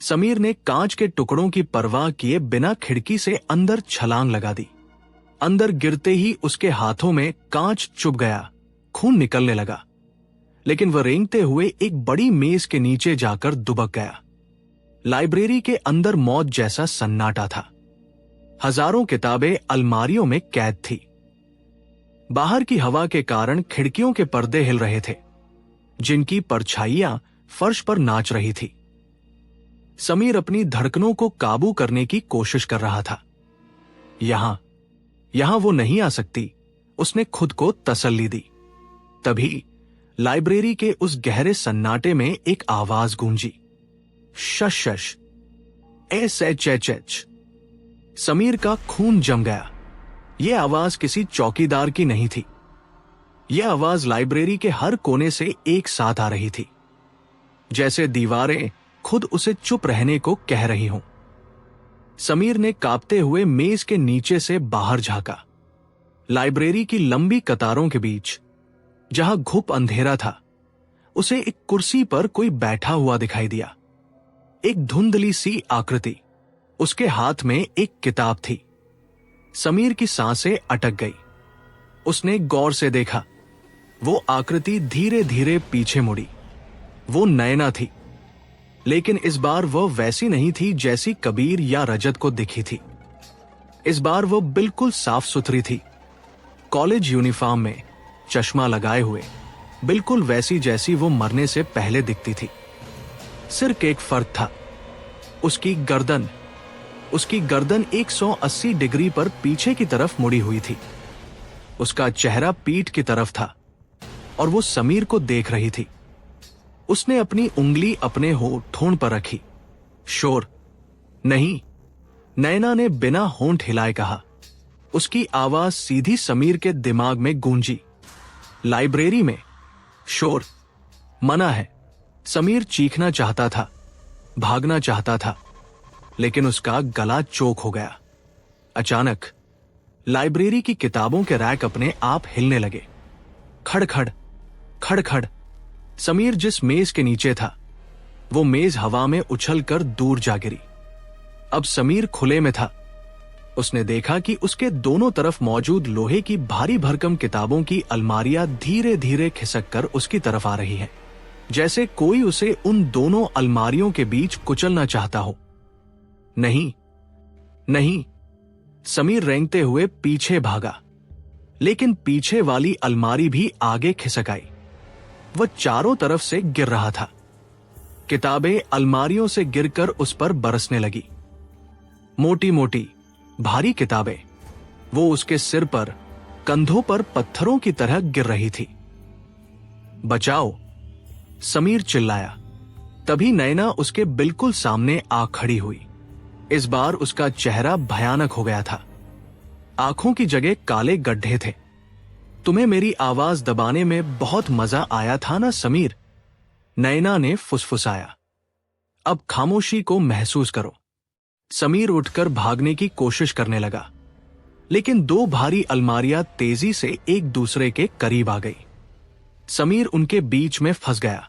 समीर ने कांच के टुकड़ों की परवाह किए बिना खिड़की से अंदर छलांग लगा दी। अंदर गिरते ही उसके हाथों में कांच चुभ गया, खून निकलने लगा, लेकिन वह रेंगते हुए एक बड़ी मेज के नीचे जाकर दुबक गया। लाइब्रेरी के अंदर मौत जैसा सन्नाटा था। हजारों किताबें अलमारियों में कैद थी। बाहर की हवा के कारण खिड़कियों के पर्दे हिल रहे थे, जिनकी परछाइयां फर्श पर नाच रही थी। समीर अपनी धड़कनों को काबू करने की कोशिश कर रहा था। यहां वो नहीं आ सकती, उसने खुद को तसल्ली दी। तभी लाइब्रेरी के उस गहरे सन्नाटे में एक आवाज गूंजी, शश शश, SHHH। समीर का खून जम गया। यह आवाज किसी चौकीदार की नहीं थी। यह आवाज लाइब्रेरी के हर कोने से एक साथ आ रही थी, जैसे दीवारें खुद उसे चुप रहने को कह रही हों। समीर ने कांपते हुए मेज के नीचे से बाहर झांका। लाइब्रेरी की लंबी कतारों के बीच, जहां घुप अंधेरा था, उसे एक कुर्सी पर कोई बैठा हुआ दिखाई दिया। एक धुंधली सी आकृति, उसके हाथ में एक किताब थी। समीर की सांसें अटक गई। उसने गौर से देखा। वो आकृति धीरे धीरे पीछे मुड़ी। वो नैना थी, लेकिन इस बार वह वैसी नहीं थी जैसी कबीर या रजत को दिखी थी। इस बार वह बिल्कुल साफ सुथरी थी, कॉलेज यूनिफॉर्म में, चश्मा लगाए हुए, बिल्कुल वैसी जैसी वो मरने से पहले दिखती थी। सिर्फ एक फर्क था, उसकी गर्दन 180 डिग्री पर पीछे की तरफ मुड़ी हुई थी। उसका चेहरा पीठ की तरफ था और वो समीर को देख रही थी। उसने अपनी उंगली अपने होंठ पर रखी। शोर नहीं, नैना ने बिना होंठ हिलाए कहा। उसकी आवाज सीधी समीर के दिमाग में गूंजी। लाइब्रेरी में शोर मना है। समीर चीखना चाहता था, भागना चाहता था, लेकिन उसका गला चोक हो गया। अचानक लाइब्रेरी की किताबों के रैक अपने आप हिलने लगे। खड़खड़ खड़खड़। समीर जिस मेज के नीचे था, वो मेज हवा में उछलकर दूर जा गिरी। अब समीर खुले में था। उसने देखा कि उसके दोनों तरफ मौजूद लोहे की भारी भरकम किताबों की अलमारियां धीरे धीरे खिसककर उसकी तरफ आ रही हैं, जैसे कोई उसे उन दोनों अलमारियों के बीच कुचलना चाहता हो। नहीं नहीं, समीर रेंगते हुए पीछे भागा, लेकिन पीछे वाली अलमारी भी आगे खिसक आई। वह चारों तरफ से गिर रहा था। किताबें अलमारियों से गिरकर उस पर बरसने लगी। मोटी मोटी भारी किताबें, वो उसके सिर पर, कंधों पर पत्थरों की तरह गिर रही थी। बचाओ, समीर चिल्लाया। तभी नैना उसके बिल्कुल सामने आ खड़ी हुई। इस बार उसका चेहरा भयानक हो गया था। आंखों की जगह काले गड्ढे थे। तुम्हें मेरी आवाज दबाने में बहुत मजा आया था ना समीर, नैना ने फुसफुसाया। अब खामोशी को महसूस करो। समीर उठकर भागने की कोशिश करने लगा, लेकिन दो भारी अलमारियां तेजी से एक दूसरे के करीब आ गई। समीर उनके बीच में फंस गया।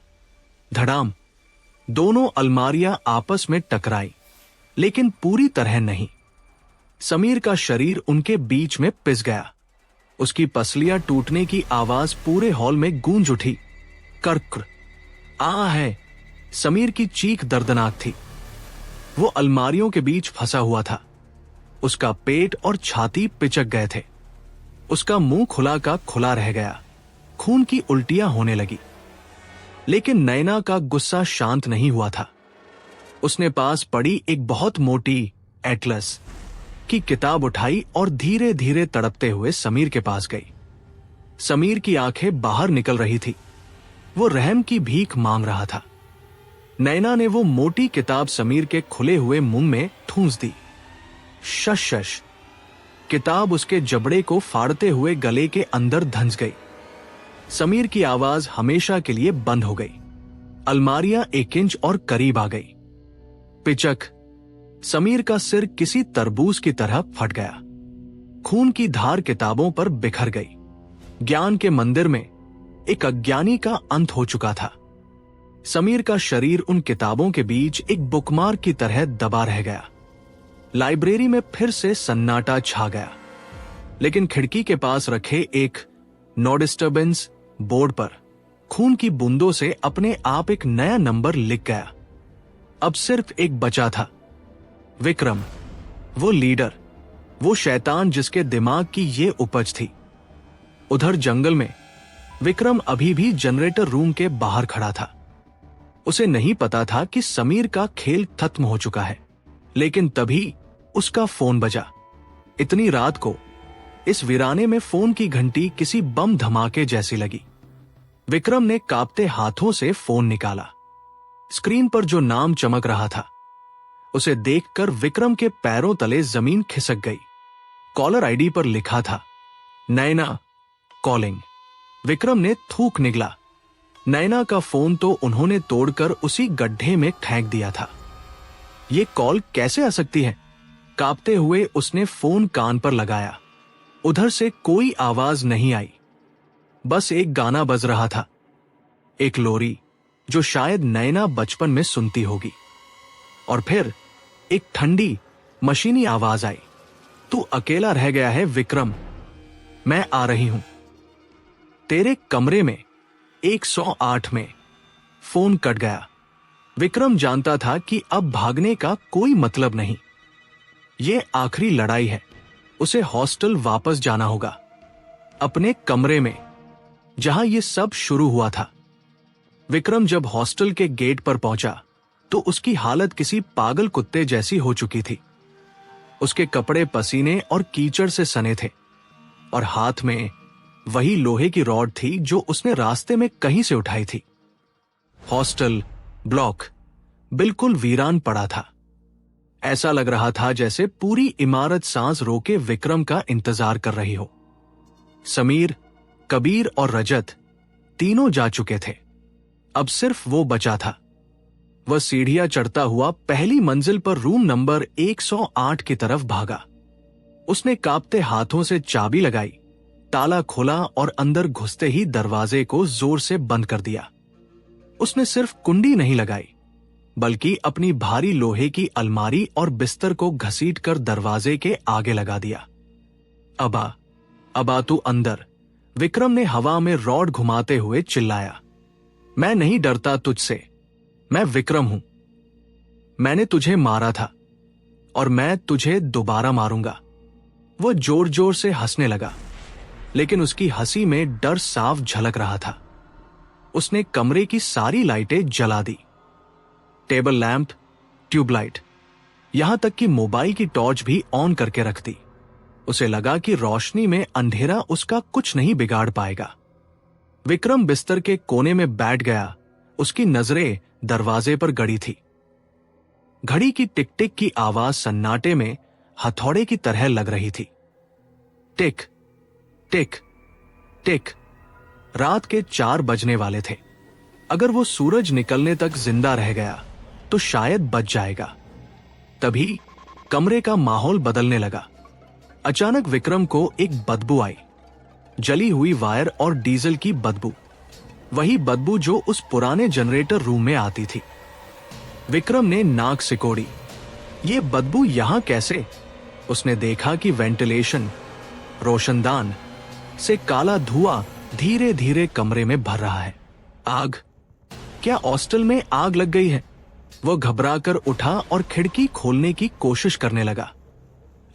धड़ाम, दोनों अलमारियां आपस में टकराई, लेकिन पूरी तरह नहीं। समीर का शरीर उनके बीच में पिस गया। उसकी पसलियां टूटने की आवाज पूरे हॉल में गूंज उठी। कर्क आ है। समीर की चीख दर्दनाक थी। वो अलमारियों के बीच फंसा हुआ था। उसका पेट और छाती पिचक गए थे। उसका मुंह खुला का खुला रह गया। खून की उल्टियां होने लगी। लेकिन नैना का गुस्सा शांत नहीं हुआ था। उसने पास पड़ी एक बहुत मोटी एटलस की किताब उठाई और धीरे धीरे तड़पते हुए समीर के पास गई। समीर की आंखें बाहर निकल रही थी। वो रहम की भीख मांग रहा था। नैना ने वो मोटी किताब समीर के खुले हुए मुंह में ठूंस दी। शश शश। किताब उसके जबड़े को फाड़ते हुए गले के अंदर धंस गई। समीर की आवाज हमेशा के लिए बंद हो गई। अलमारियां 1 इंच और करीब आ गई। पिचक। समीर का सिर किसी तरबूज की तरह फट गया। खून की धार किताबों पर बिखर गई। ज्ञान के मंदिर में एक अज्ञानी का अंत हो चुका था। समीर का शरीर उन किताबों के बीच एक बुकमार्क की तरह दबा रह गया। लाइब्रेरी में फिर से सन्नाटा छा गया, लेकिन खिड़की के पास रखे एक नो डिस्टर्बेंस बोर्ड पर खून की बूंदों से अपने आप एक नया नंबर लिख गया। अब सिर्फ एक बचा था, विक्रम, वो लीडर, वो शैतान जिसके दिमाग की ये उपज थी। उधर जंगल में विक्रम अभी भी जनरेटर रूम के बाहर खड़ा था। उसे नहीं पता था कि समीर का खेल खत्म हो चुका है, लेकिन तभी उसका फोन बजा। इतनी रात को इस वीराने में फोन की घंटी किसी बम धमाके जैसी लगी। विक्रम ने कांपते हाथों से फोन निकाला। स्क्रीन पर जो नाम चमक रहा था, उसे देखकर विक्रम के पैरों तले जमीन खिसक गई। कॉलर आईडी पर लिखा था, नैना कॉलिंग। विक्रम ने थूक निगला। नैना का फोन तो उन्होंने तोड़कर उसी गड्ढे में फेंक दिया था। ये कॉल कैसे आ सकती है? कांपते हुए उसने फोन कान पर लगाया। उधर से कोई आवाज नहीं आई, बस एक गाना बज रहा था, एक लोरी जो शायद नैना बचपन में सुनती होगी। और फिर एक ठंडी मशीनी आवाज आई, तू अकेला रह गया है विक्रम, मैं आ रही हूं। तेरे कमरे में 108 में। फोन कट गया। विक्रम जानता था कि अब भागने का कोई मतलब नहीं। ये आखिरी लड़ाई है। उसे हॉस्टल वापस जाना होगा, अपने कमरे में, जहां ये सब शुरू हुआ था। विक्रम जब हॉस्टल के गेट पर पहुंचा तो उसकी हालत किसी पागल कुत्ते जैसी हो चुकी थी। उसके कपड़े पसीने और कीचड़ से सने थे और हाथ में वही लोहे की रॉड थी जो उसने रास्ते में कहीं से उठाई थी। हॉस्टल ब्लॉक बिल्कुल वीरान पड़ा था। ऐसा लग रहा था जैसे पूरी इमारत सांस रोके विक्रम का इंतजार कर रही हो। समीर, कबीर और रजत तीनों जा चुके थे। अब सिर्फ वो बचा था। वह सीढ़ियां चढ़ता हुआ पहली मंजिल पर रूम नंबर 108 की तरफ भागा। उसने कांपते हाथों से चाबी लगाई, ताला खोला और अंदर घुसते ही दरवाजे को जोर से बंद कर दिया। उसने सिर्फ कुंडी नहीं लगाई, बल्कि अपनी भारी लोहे की अलमारी और बिस्तर को घसीटकर दरवाजे के आगे लगा दिया। अबा तू अंदर, विक्रम ने हवा में रॉड घुमाते हुए चिल्लाया। मैं नहीं डरता तुझसे, मैं विक्रम हूं। मैंने तुझे मारा था और मैं तुझे दोबारा मारूंगा। वो जोर जोर से हंसने लगा, लेकिन उसकी हंसी में डर साफ झलक रहा था। उसने कमरे की सारी लाइटें जला दी, टेबल लैंप, ट्यूबलाइट, यहां तक कि मोबाइल की टॉर्च भी ऑन करके रख दी। उसे लगा कि रोशनी में अंधेरा उसका कुछ नहीं बिगाड़ पाएगा। विक्रम बिस्तर के कोने में बैठ गया। उसकी नजरें दरवाजे पर गड़ी थी। घड़ी की टिक टिक की आवाज सन्नाटे में हथौड़े की तरह लग रही थी। टिक टिक। टिक। रात के 4 बजने वाले थे। अगर वो सूरज निकलने तक जिंदा रह गया तो शायद बच जाएगा। तभी कमरे का माहौल बदलने लगा। अचानक विक्रम को एक बदबू आई, जली हुई वायर और डीजल की बदबू। वही बदबू जो उस पुराने जनरेटर रूम में आती थी। विक्रम ने नाक सिकोड़ी। ये बदबू यहां कैसे? उसने देखा कि वेंटिलेशन, रोशनदान से काला धुआं धीरे धीरे कमरे में भर रहा है। आग? क्या हॉस्टल में आग लग गई है? वो घबराकर उठा और खिड़की खोलने की कोशिश करने लगा,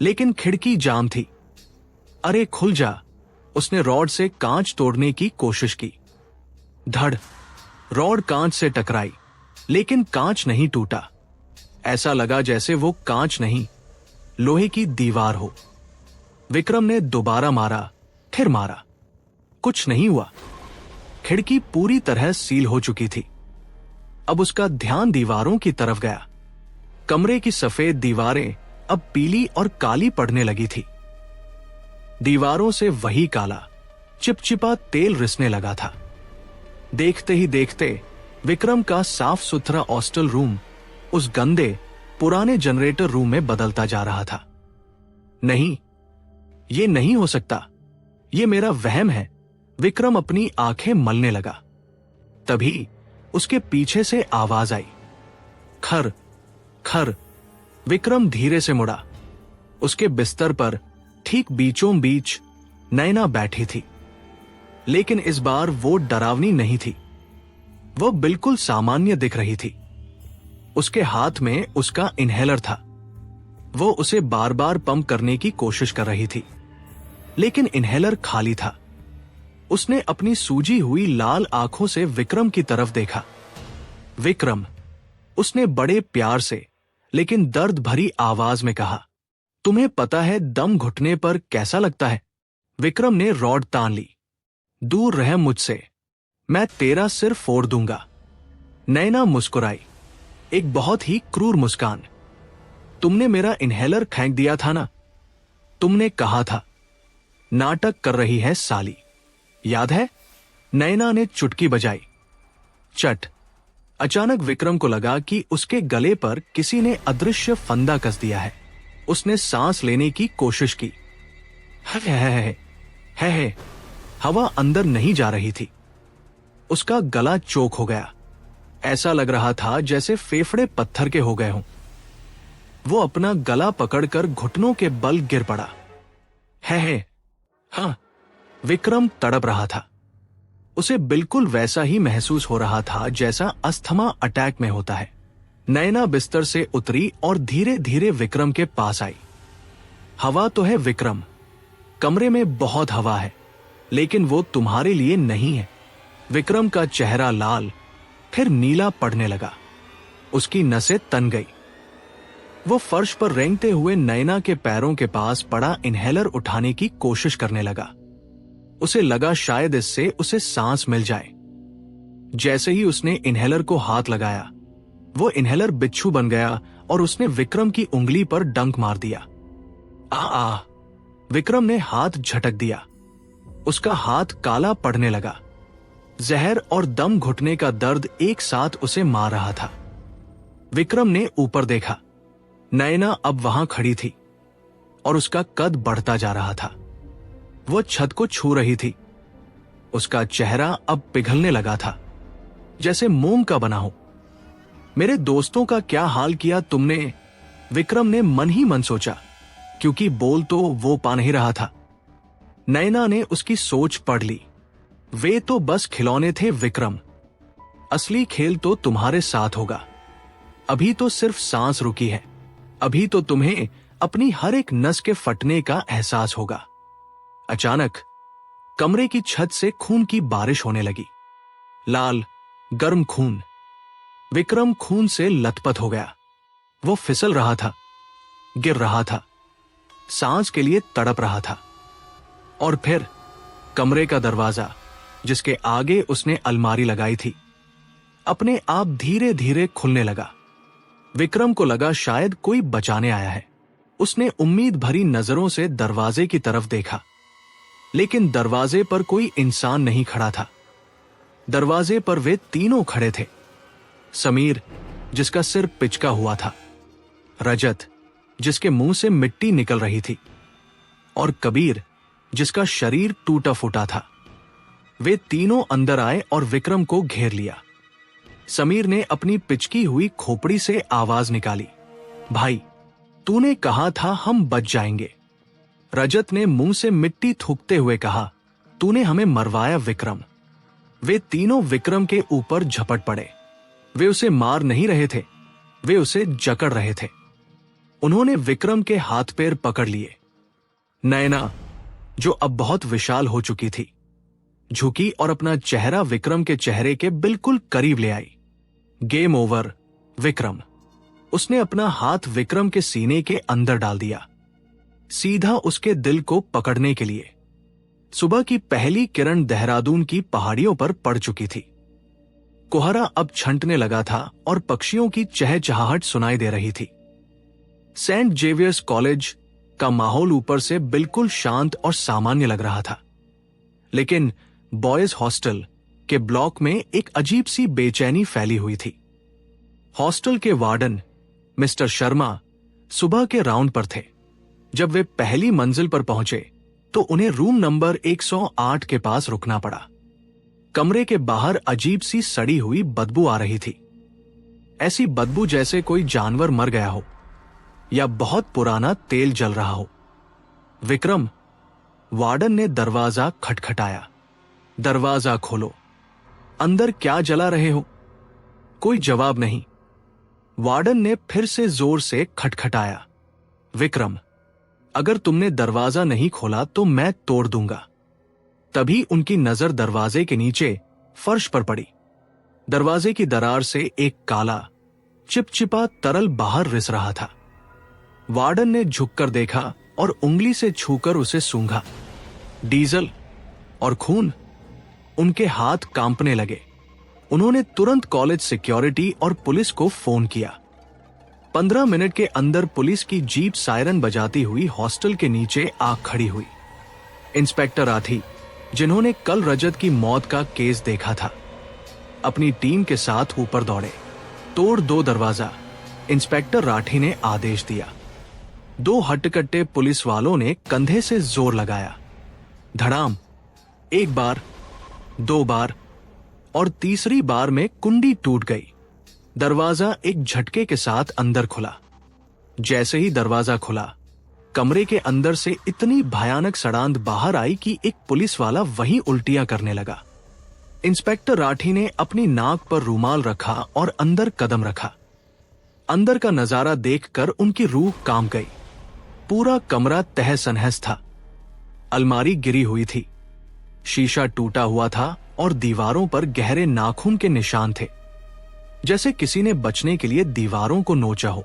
लेकिन खिड़की जाम थी। अरे खुल जा! उसने रॉड से कांच तोड़ने की कोशिश की। धड़! रॉड कांच से टकराई, लेकिन कांच नहीं टूटा। ऐसा लगा जैसे वो कांच नहीं, लोहे की दीवार हो। विक्रम ने दोबारा मारा, फिर मारा। कुछ नहीं हुआ। खिड़की पूरी तरह सील हो चुकी थी। अब उसका ध्यान दीवारों की तरफ गया। कमरे की सफेद दीवारें अब पीली और काली पड़ने लगी थी। दीवारों से वही काला, चिपचिपा तेल रिसने लगा था। देखते ही देखते विक्रम का साफ सुथरा हॉस्टल रूम उस गंदे पुराने जनरेटर रूम में बदलता जा रहा था। नहीं, ये नहीं हो सकता। ये मेरा वहम है। विक्रम अपनी आंखें मलने लगा। तभी उसके पीछे से आवाज आई, खर खर। विक्रम धीरे से मुड़ा। उसके बिस्तर पर ठीक बीचों बीच नैना बैठी थी, लेकिन इस बार वो डरावनी नहीं थी। वो बिल्कुल सामान्य दिख रही थी। उसके हाथ में उसका इनहेलर था। वो उसे बार बार पंप करने की कोशिश कर रही थी, लेकिन इनहेलर खाली था। उसने अपनी सूजी हुई लाल आंखों से विक्रम की तरफ देखा। विक्रम, उसने बड़े प्यार से लेकिन दर्द भरी आवाज में कहा, तुम्हें पता है दम घुटने पर कैसा लगता है? विक्रम ने रॉड तान ली। दूर रह मुझसे, मैं तेरा सिर फोड़ दूंगा। नैना मुस्कुराई, एक बहुत ही क्रूर मुस्कान। तुमने मेरा इनहेलर फेंक दिया था ना? तुमने कहा था। नाटक कर रही है साली, याद है? नैना ने चुटकी बजाई। चट! अचानक विक्रम को लगा कि उसके गले पर किसी ने अदृश्य फंदा कस दिया है। उसने सांस लेने की कोशिश की। है। हवा अंदर नहीं जा रही थी। उसका गला चोक हो गया। ऐसा लग रहा था जैसे फेफड़े पत्थर के हो गए हों। वो अपना गला पकड़कर घुटनों के बल गिर पड़ा। है। हाँ, विक्रम तड़प रहा था। उसे बिल्कुल वैसा ही महसूस हो रहा था जैसा अस्थमा अटैक में होता है। नैना बिस्तर से उतरी और धीरे धीरे विक्रम के पास आई। हवा तो है विक्रम, कमरे में बहुत हवा है, लेकिन वो तुम्हारे लिए नहीं है। विक्रम का चेहरा लाल फिर नीला पड़ने लगा। उसकी नसें तन गई। वो फर्श पर रेंगते हुए नैना के पैरों के पास पड़ा इनहेलर उठाने की कोशिश करने लगा। उसे लगा शायद इससे उसे सांस मिल जाए। जैसे ही उसने इनहेलर को हाथ लगाया, वो इनहेलर बिच्छू बन गया और उसने विक्रम की उंगली पर डंक मार दिया। आ! विक्रम ने हाथ झटक दिया। उसका हाथ काला पड़ने लगा। जहर और दम घुटने का दर्द एक साथ उसे मार रहा था। विक्रम ने ऊपर देखा। नैना अब वहां खड़ी थी और उसका कद बढ़ता जा रहा था। वो छत को छू रही थी। उसका चेहरा अब पिघलने लगा था, जैसे मोम का बना हो। मेरे दोस्तों का क्या हाल किया तुमने? विक्रम ने मन ही मन सोचा, क्योंकि बोल तो वो पा नहीं रहा था। नैना ने उसकी सोच पढ़ ली। वे तो बस खिलौने थे विक्रम। असली खेल तो तुम्हारे साथ होगा। अभी तो सिर्फ सांस रुकी है। अभी तो तुम्हें अपनी हर एक नस के फटने का एहसास होगा। अचानक कमरे की छत से खून की बारिश होने लगी। लाल गर्म खून। विक्रम खून से लथपथ हो गया। वो फिसल रहा था, गिर रहा था, सांस के लिए तड़प रहा था। और फिर कमरे का दरवाजा, जिसके आगे उसने अलमारी लगाई थी, अपने आप धीरे धीरे खुलने लगा। विक्रम को लगा शायद कोई बचाने आया है। उसने उम्मीद भरी नजरों से दरवाजे की तरफ देखा। लेकिन दरवाजे पर कोई इंसान नहीं खड़ा था। दरवाजे पर वे तीनों खड़े थे। समीर, जिसका सिर पिचका हुआ था, रजत, जिसके मुंह से मिट्टी निकल रही थी, और कबीर, जिसका शरीर टूटा फूटा था। वे तीनों अंदर आए और विक्रम को घेर लिया। समीर ने अपनी पिचकी हुई खोपड़ी से आवाज निकाली, भाई, तूने कहा था हम बच जाएंगे। रजत ने मुंह से मिट्टी थूकते हुए कहा, तूने हमें मरवाया विक्रम। वे तीनों विक्रम के ऊपर झपट पड़े। वे उसे मार नहीं रहे थे, वे उसे जकड़ रहे थे। उन्होंने विक्रम के हाथ पैर पकड़ लिए। नयना, जो अब बहुत विशाल हो चुकी थी, झुकी और अपना चेहरा विक्रम के चेहरे के बिल्कुल करीब ले आई। Game over, Vikram. उसने अपना हाथ विक्रम के सीने के अंदर डाल दिया, सीधा उसके दिल को पकड़ने के लिए। सुबह की पहली किरण देहरादून की पहाड़ियों पर पड़ चुकी थी। कोहरा अब छंटने लगा था और पक्षियों की चहचहाहट सुनाई दे रही थी। सेंट जेवियर्स कॉलेज का माहौल ऊपर से बिल्कुल शांत और सामान्य लग रहा था, लेकिन बॉयज हॉस्टल के ब्लॉक में एक अजीब सी बेचैनी फैली हुई थी। हॉस्टल के वार्डन मिस्टर शर्मा सुबह के राउंड पर थे। जब वे पहली मंजिल पर पहुंचे तो उन्हें रूम नंबर 108 के पास रुकना पड़ा। कमरे के बाहर अजीब सी सड़ी हुई बदबू आ रही थी, ऐसी बदबू जैसे कोई जानवर मर गया हो या बहुत पुराना तेल जल रहा हो। विक्रम, वार्डन ने दरवाजा खटखटाया। दरवाजा खोलो, अंदर क्या जला रहे हो? कोई जवाब नहीं। वार्डन ने फिर से जोर से खटखटाया। विक्रम, अगर तुमने दरवाजा नहीं खोला तो मैं तोड़ दूंगा। तभी उनकी नजर दरवाजे के नीचे फर्श पर पड़ी। दरवाजे की दरार से एक काला चिपचिपा तरल बाहर रिस रहा था। वार्डन ने झुककर देखा और उंगली से छूकर उसे सूंघा। डीजल और खून। उनके हाथ कांपने लगे। उन्होंने तुरंत कॉलेज सिक्योरिटी और पुलिस को फोन किया। 15 मिनट के अंदर पुलिस की जीप सायरन बजाती हुई हॉस्टल के नीचे आ खड़ी हुई। इंस्पेक्टर राठी, जिन्होंने कल रजत की मौत का केस देखा था, अपनी टीम के साथ ऊपर दौड़े। तोड़ दो दरवाजा, इंस्पेक्टर राठी ने आदेश दिया। 2 हट्टकट्टे पुलिस वालों ने कंधे से जोर लगाया। धड़ाम, 1 बार, 2 बार और तीसरी बार में कुंडी टूट गई। दरवाजा एक झटके के साथ अंदर खुला। जैसे ही दरवाजा खुला, कमरे के अंदर से इतनी भयानक सड़ांध बाहर आई कि एक पुलिस वाला वहीं उल्टियां करने लगा। इंस्पेक्टर राठी ने अपनी नाक पर रूमाल रखा और अंदर कदम रखा। अंदर का नजारा देखकर उनकी रूह कांप गई। पूरा कमरा तहस नहस था। अलमारी गिरी हुई थी, शीशा टूटा हुआ था और दीवारों पर गहरे नाखून के निशान थे, जैसे किसी ने बचने के लिए दीवारों को नोचा हो।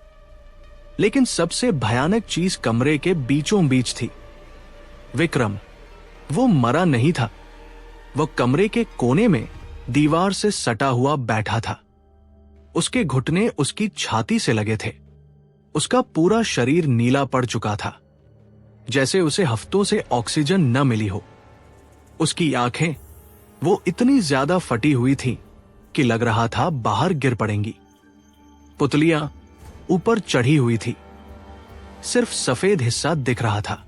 लेकिन सबसे भयानक चीज कमरे के बीचों बीच थी। विक्रम, वो मरा नहीं था। वो कमरे के कोने में दीवार से सटा हुआ बैठा था। उसके घुटने उसकी छाती से लगे थे। उसका पूरा शरीर नीला पड़ चुका था, जैसे उसे हफ्तों से ऑक्सीजन न मिली हो। उसकी आंखें वो इतनी ज्यादा फटी हुई थीं कि लग रहा था बाहर गिर पड़ेंगी। पुतलियां ऊपर चढ़ी हुई थी, सिर्फ सफेद हिस्सा दिख रहा था।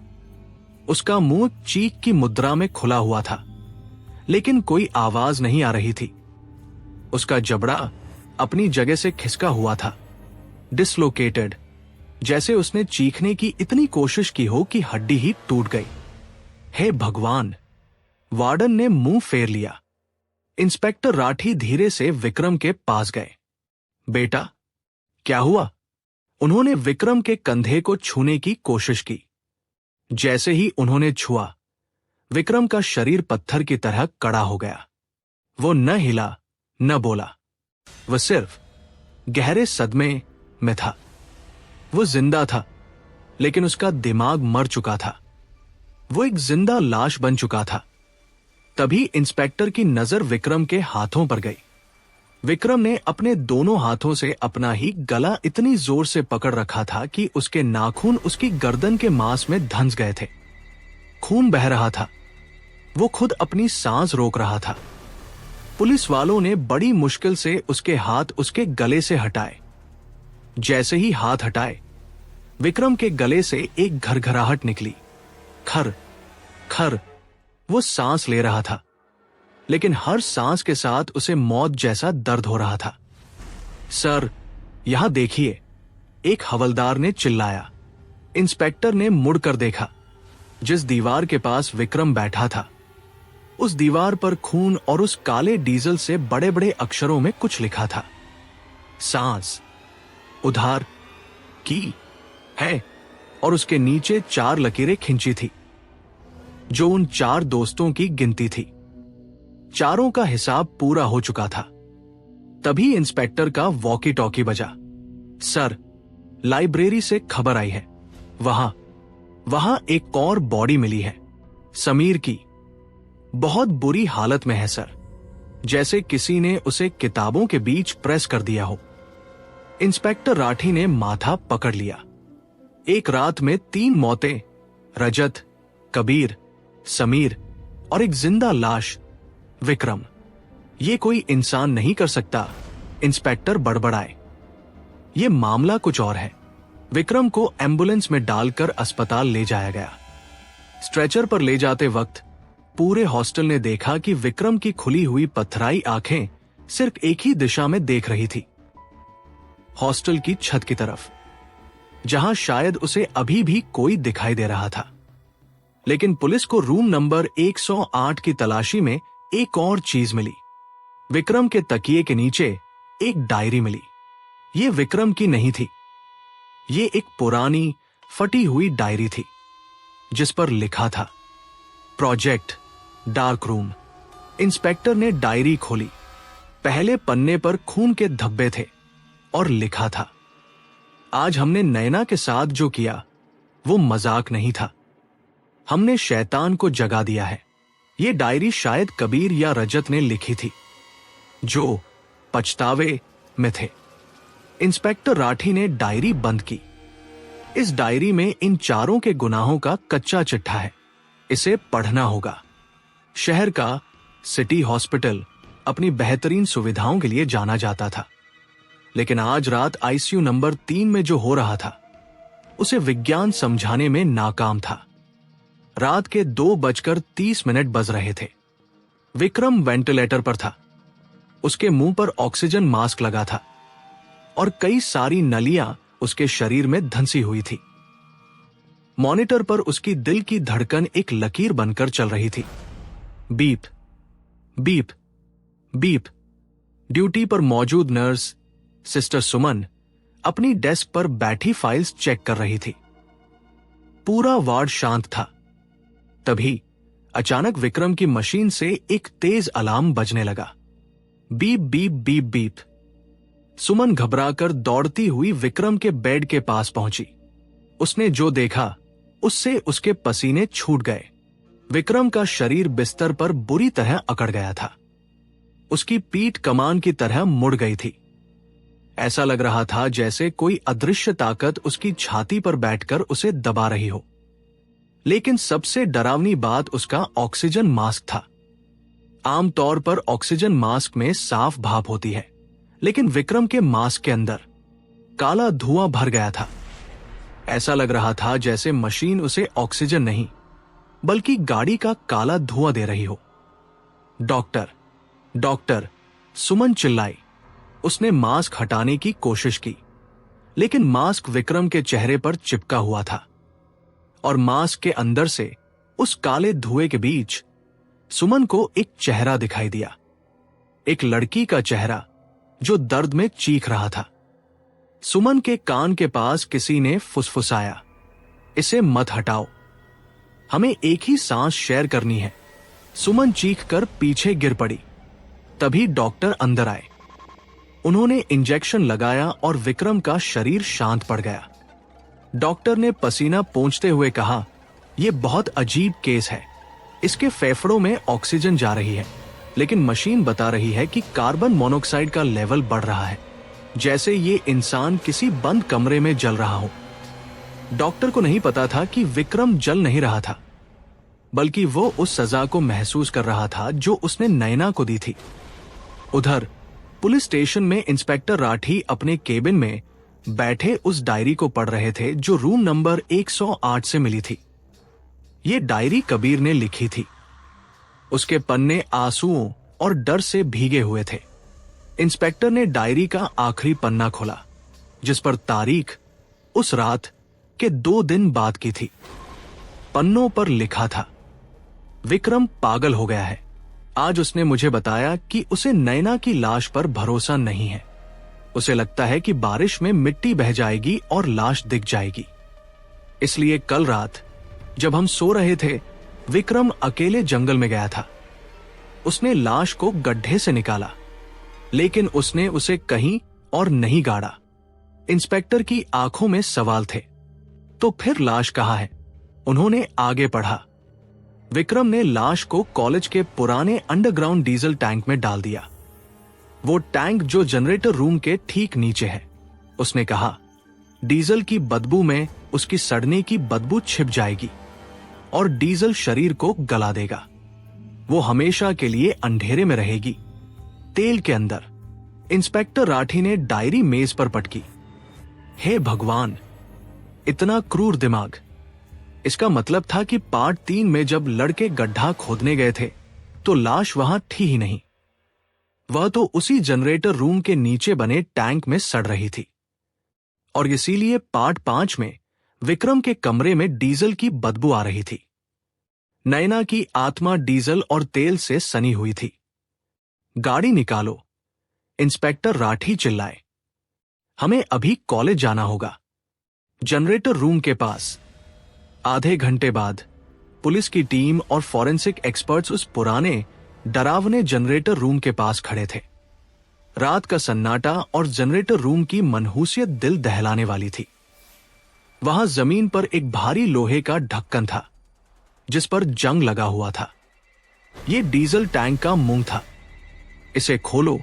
उसका मुंह चीख की मुद्रा में खुला हुआ था, लेकिन कोई आवाज नहीं आ रही थी। उसका जबड़ा अपनी जगह से खिसका हुआ था, डिसलोकेटेड, जैसे उसने चीखने की इतनी कोशिश की हो कि हड्डी ही टूट गई। हे भगवान! वार्डन ने मुंह फेर लिया। इंस्पेक्टर राठी धीरे से विक्रम के पास गए। बेटा, क्या हुआ? उन्होंने विक्रम के कंधे को छूने की कोशिश की। जैसे ही उन्होंने छुआ, विक्रम का शरीर पत्थर की तरह कड़ा हो गया। वो न हिला न बोला। वह सिर्फ गहरे सदमे में था। वो जिंदा था, लेकिन उसका दिमाग मर चुका था। वो एक जिंदा लाश बन चुका था। तभी इंस्पेक्टर की नजर विक्रम के हाथों पर गई। विक्रम ने अपने दोनों हाथों से अपना ही गला इतनी जोर से पकड़ रखा था कि उसके नाखून उसकी गर्दन के मांस में धंस गए थे। खून बह रहा था, वो खुद अपनी सांस रोक रहा था। पुलिस वालों ने बड़ी मुश्किल से उसके हाथ उसके गले से हटाए। जैसे ही हाथ हटाए, विक्रम के गले से एक घरघराहट निकली। खर खर। वो सांस ले रहा था, लेकिन हर सांस के साथ उसे मौत जैसा दर्द हो रहा था। सर, यहां देखिए, एक हवलदार ने चिल्लाया। इंस्पेक्टर ने मुड़कर देखा। जिस दीवार के पास विक्रम बैठा था, उस दीवार पर खून और उस काले डीजल से बड़े बड़े अक्षरों में कुछ लिखा था। सांस उधार की है, और उसके नीचे 4 लकीरें खिंची थी, जो उन 4 दोस्तों की गिनती थी। चारों का हिसाब पूरा हो चुका था। तभी इंस्पेक्टर का वॉकी टॉकी बजा। सर, लाइब्रेरी से खबर आई है। वहां एक और बॉडी मिली है, समीर की। बहुत बुरी हालत में है सर, जैसे किसी ने उसे किताबों के बीच प्रेस कर दिया हो। इंस्पेक्टर राठी ने माथा पकड़ लिया। एक रात में 3 मौतें, रजत, कबीर, समीर और एक जिंदा लाश, विक्रम। ये कोई इंसान नहीं कर सकता। इंस्पेक्टर बड़बड़ाए। ये मामला कुछ और है। विक्रम को एम्बुलेंस में डालकर अस्पताल ले जाया गया। स्ट्रेचर पर ले जाते वक्त पूरे हॉस्टल ने देखा कि विक्रम की खुली हुई पथराई आंखें सिर्फ एक ही दिशा में देख रही थी, हॉस्टल की छत की तरफ, जहां शायद उसे अभी भी कोई दिखाई दे रहा था। लेकिन पुलिस को रूम नंबर 108 की तलाशी में एक और चीज मिली। विक्रम के तकिए के नीचे एक डायरी मिली। ये विक्रम की नहीं थी। ये एक पुरानी फटी हुई डायरी थी, जिस पर लिखा था प्रोजेक्ट डार्क रूम। इंस्पेक्टर ने डायरी खोली। पहले पन्ने पर खून के धब्बे थे और लिखा था, आज हमने नैना के साथ जो किया वो मजाक नहीं था। हमने शैतान को जगा दिया है। ये डायरी शायद कबीर या रजत ने लिखी थी, जो पछतावे में थे। इंस्पेक्टर राठी ने डायरी बंद की। इस डायरी में इन चारों के गुनाहों का कच्चा चिट्ठा है। इसे पढ़ना होगा। शहर का सिटी हॉस्पिटल अपनी बेहतरीन सुविधाओं के लिए जाना जाता था, लेकिन आज रात आईसीयू नंबर 3 में जो हो रहा था, उसे विज्ञान समझाने में नाकाम था। रात के 2:30 बज रहे थे। विक्रम वेंटिलेटर पर था। उसके मुंह पर ऑक्सीजन मास्क लगा था और कई सारी नलियां उसके शरीर में धंसी हुई थी। मॉनिटर पर उसकी दिल की धड़कन एक लकीर बनकर चल रही थी। Beep beep beep. ड्यूटी पर मौजूद नर्स सिस्टर सुमन अपनी डेस्क पर बैठी फाइल्स चेक कर रही थी। पूरा वार्ड शांत था। तभी अचानक विक्रम की मशीन से एक तेज अलार्म बजने लगा। Beep beep beep beep. Suman घबराकर दौड़ती हुई विक्रम के बेड के पास पहुंची। उसने जो देखा उससे उसके पसीने छूट गए। विक्रम का शरीर बिस्तर पर बुरी तरह अकड़ गया था। उसकी पीठ कमान की तरह मुड़ गई थी। ऐसा लग रहा था जैसे कोई अदृश्य ताकत उसकी छाती पर बैठकर उसे दबा रही हो। लेकिन सबसे डरावनी बात उसका ऑक्सीजन मास्क था। आमतौर पर ऑक्सीजन मास्क में साफ भाप होती है, लेकिन विक्रम के मास्क के अंदर काला धुआं भर गया था। ऐसा लग रहा था जैसे मशीन उसे ऑक्सीजन नहीं, बल्कि गाड़ी का काला धुआं दे रही हो। डॉक्टर, डॉक्टर, सुमन चिल्लाई। उसने मास्क हटाने की कोशिश की, लेकिन मास्क विक्रम के चेहरे पर चिपका हुआ था और मास्क के अंदर से उस काले धुएं के बीच सुमन को एक चेहरा दिखाई दिया। एक लड़की का चेहरा जो दर्द में चीख रहा था। सुमन के कान के पास किसी ने फुसफुसाया, इसे मत हटाओ, हमें एक ही सांस शेयर करनी है। सुमन चीखकर पीछे गिर पड़ी। तभी डॉक्टर अंदर आए। उन्होंने इंजेक्शन लगाया और विक्रम का शरीर शांत पड़ गया। डॉक्टर ने पसीना पोंछते हुए कहा, यह बहुत अजीब केस है। इसके फेफड़ों में ऑक्सीजन जा रही है, लेकिन मशीन बता रही है कि कार्बन मोनोऑक्साइड का लेवल बढ़ रहा है, जैसे ये इंसान किसी बंद कमरे में जल रहा हो। डॉक्टर को नहीं पता था कि विक्रम जल नहीं रहा था, बल्कि वो उस सजा को महसूस कर रहा था जो उसने नैना को दी थी। उधर पुलिस स्टेशन में इंस्पेक्टर राठी अपने केबिन में बैठे उस डायरी को पढ़ रहे थे जो रूम नंबर 108 से मिली थी। ये डायरी कबीर ने लिखी थी। उसके पन्ने आंसुओं और डर से भीगे हुए थे। इंस्पेक्टर ने डायरी का आखिरी पन्ना खोला, जिस पर तारीख उस रात के 2 दिन बाद की थी। पन्नों पर लिखा था, विक्रम पागल हो गया है। आज उसने मुझे बताया कि उसे नैना की लाश पर भरोसा नहीं है। उसे लगता है कि बारिश में मिट्टी बह जाएगी और लाश दिख जाएगी। इसलिए कल रात जब हम सो रहे थे, विक्रम अकेले जंगल में गया था। उसने लाश को गड्ढे से निकाला, लेकिन उसने उसे कहीं और नहीं गाड़ा। इंस्पेक्टर की आंखों में सवाल थे। तो फिर लाश कहाँ है? उन्होंने आगे पढ़ा। विक्रम ने लाश को कॉलेज के पुराने अंडरग्राउंड डीजल टैंक में डाल दिया। वो टैंक जो जनरेटर रूम के ठीक नीचे है। उसने कहा, डीजल की बदबू में उसकी सड़ने की बदबू छिप जाएगी और डीजल शरीर को गला देगा। वो हमेशा के लिए अंधेरे में रहेगी, तेल के अंदर। इंस्पेक्टर राठी ने डायरी मेज पर पटकी। हे भगवान, इतना क्रूर दिमाग। इसका मतलब था कि पार्ट 3 में जब लड़के गड्ढा खोदने गए थे तो लाश वहां थी ही नहीं। वह तो उसी जनरेटर रूम के नीचे बने टैंक में सड़ रही थी। और इसीलिए पार्ट 5 में विक्रम के कमरे में डीजल की बदबू आ रही थी। नैना की आत्मा डीजल और तेल से सनी हुई थी। गाड़ी निकालो, इंस्पेक्टर राठी चिल्लाए। हमें अभी कॉलेज जाना होगा, जनरेटर रूम के पास। आधे घंटे बाद पुलिस की टीम और फॉरेंसिक एक्सपर्ट्स उस पुराने डरावने जनरेटर रूम के पास खड़े थे। रात का सन्नाटा और जनरेटर रूम की मनहूसियत दिल दहलाने वाली थी। वहां जमीन पर एक भारी लोहे का ढक्कन था, जिस पर जंग लगा हुआ था। यह डीजल टैंक का मुंह था। इसे खोलो,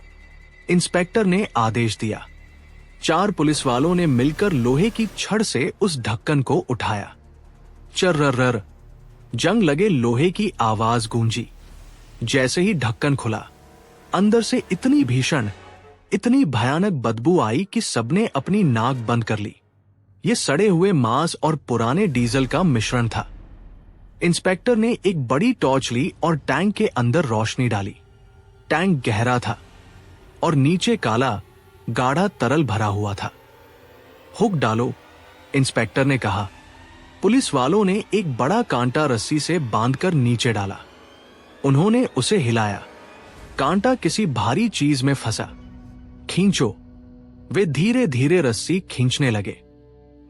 इंस्पेक्टर ने आदेश दिया। 4 पुलिस वालों ने मिलकर लोहे की छड़ से उस ढक्कन को उठाया। चर्रर, जंग लगे लोहे की आवाज गूंजी। जैसे ही ढक्कन खुला, अंदर से इतनी भीषण, इतनी भयानक बदबू आई कि सबने अपनी नाक बंद कर ली। यह सड़े हुए मांस और पुराने डीजल का मिश्रण था। इंस्पेक्टर ने एक बड़ी टॉर्च ली और टैंक के अंदर रोशनी डाली। टैंक गहरा था और नीचे काला गाढ़ा तरल भरा हुआ था। हुक डालो, इंस्पेक्टर ने कहा। पुलिस वालों ने एक बड़ा कांटा रस्सी से बांधकर नीचे डाला। उन्होंने उसे हिलाया। कांटा किसी भारी चीज में फंसा। खींचो। वे धीरे धीरे रस्सी खींचने लगे।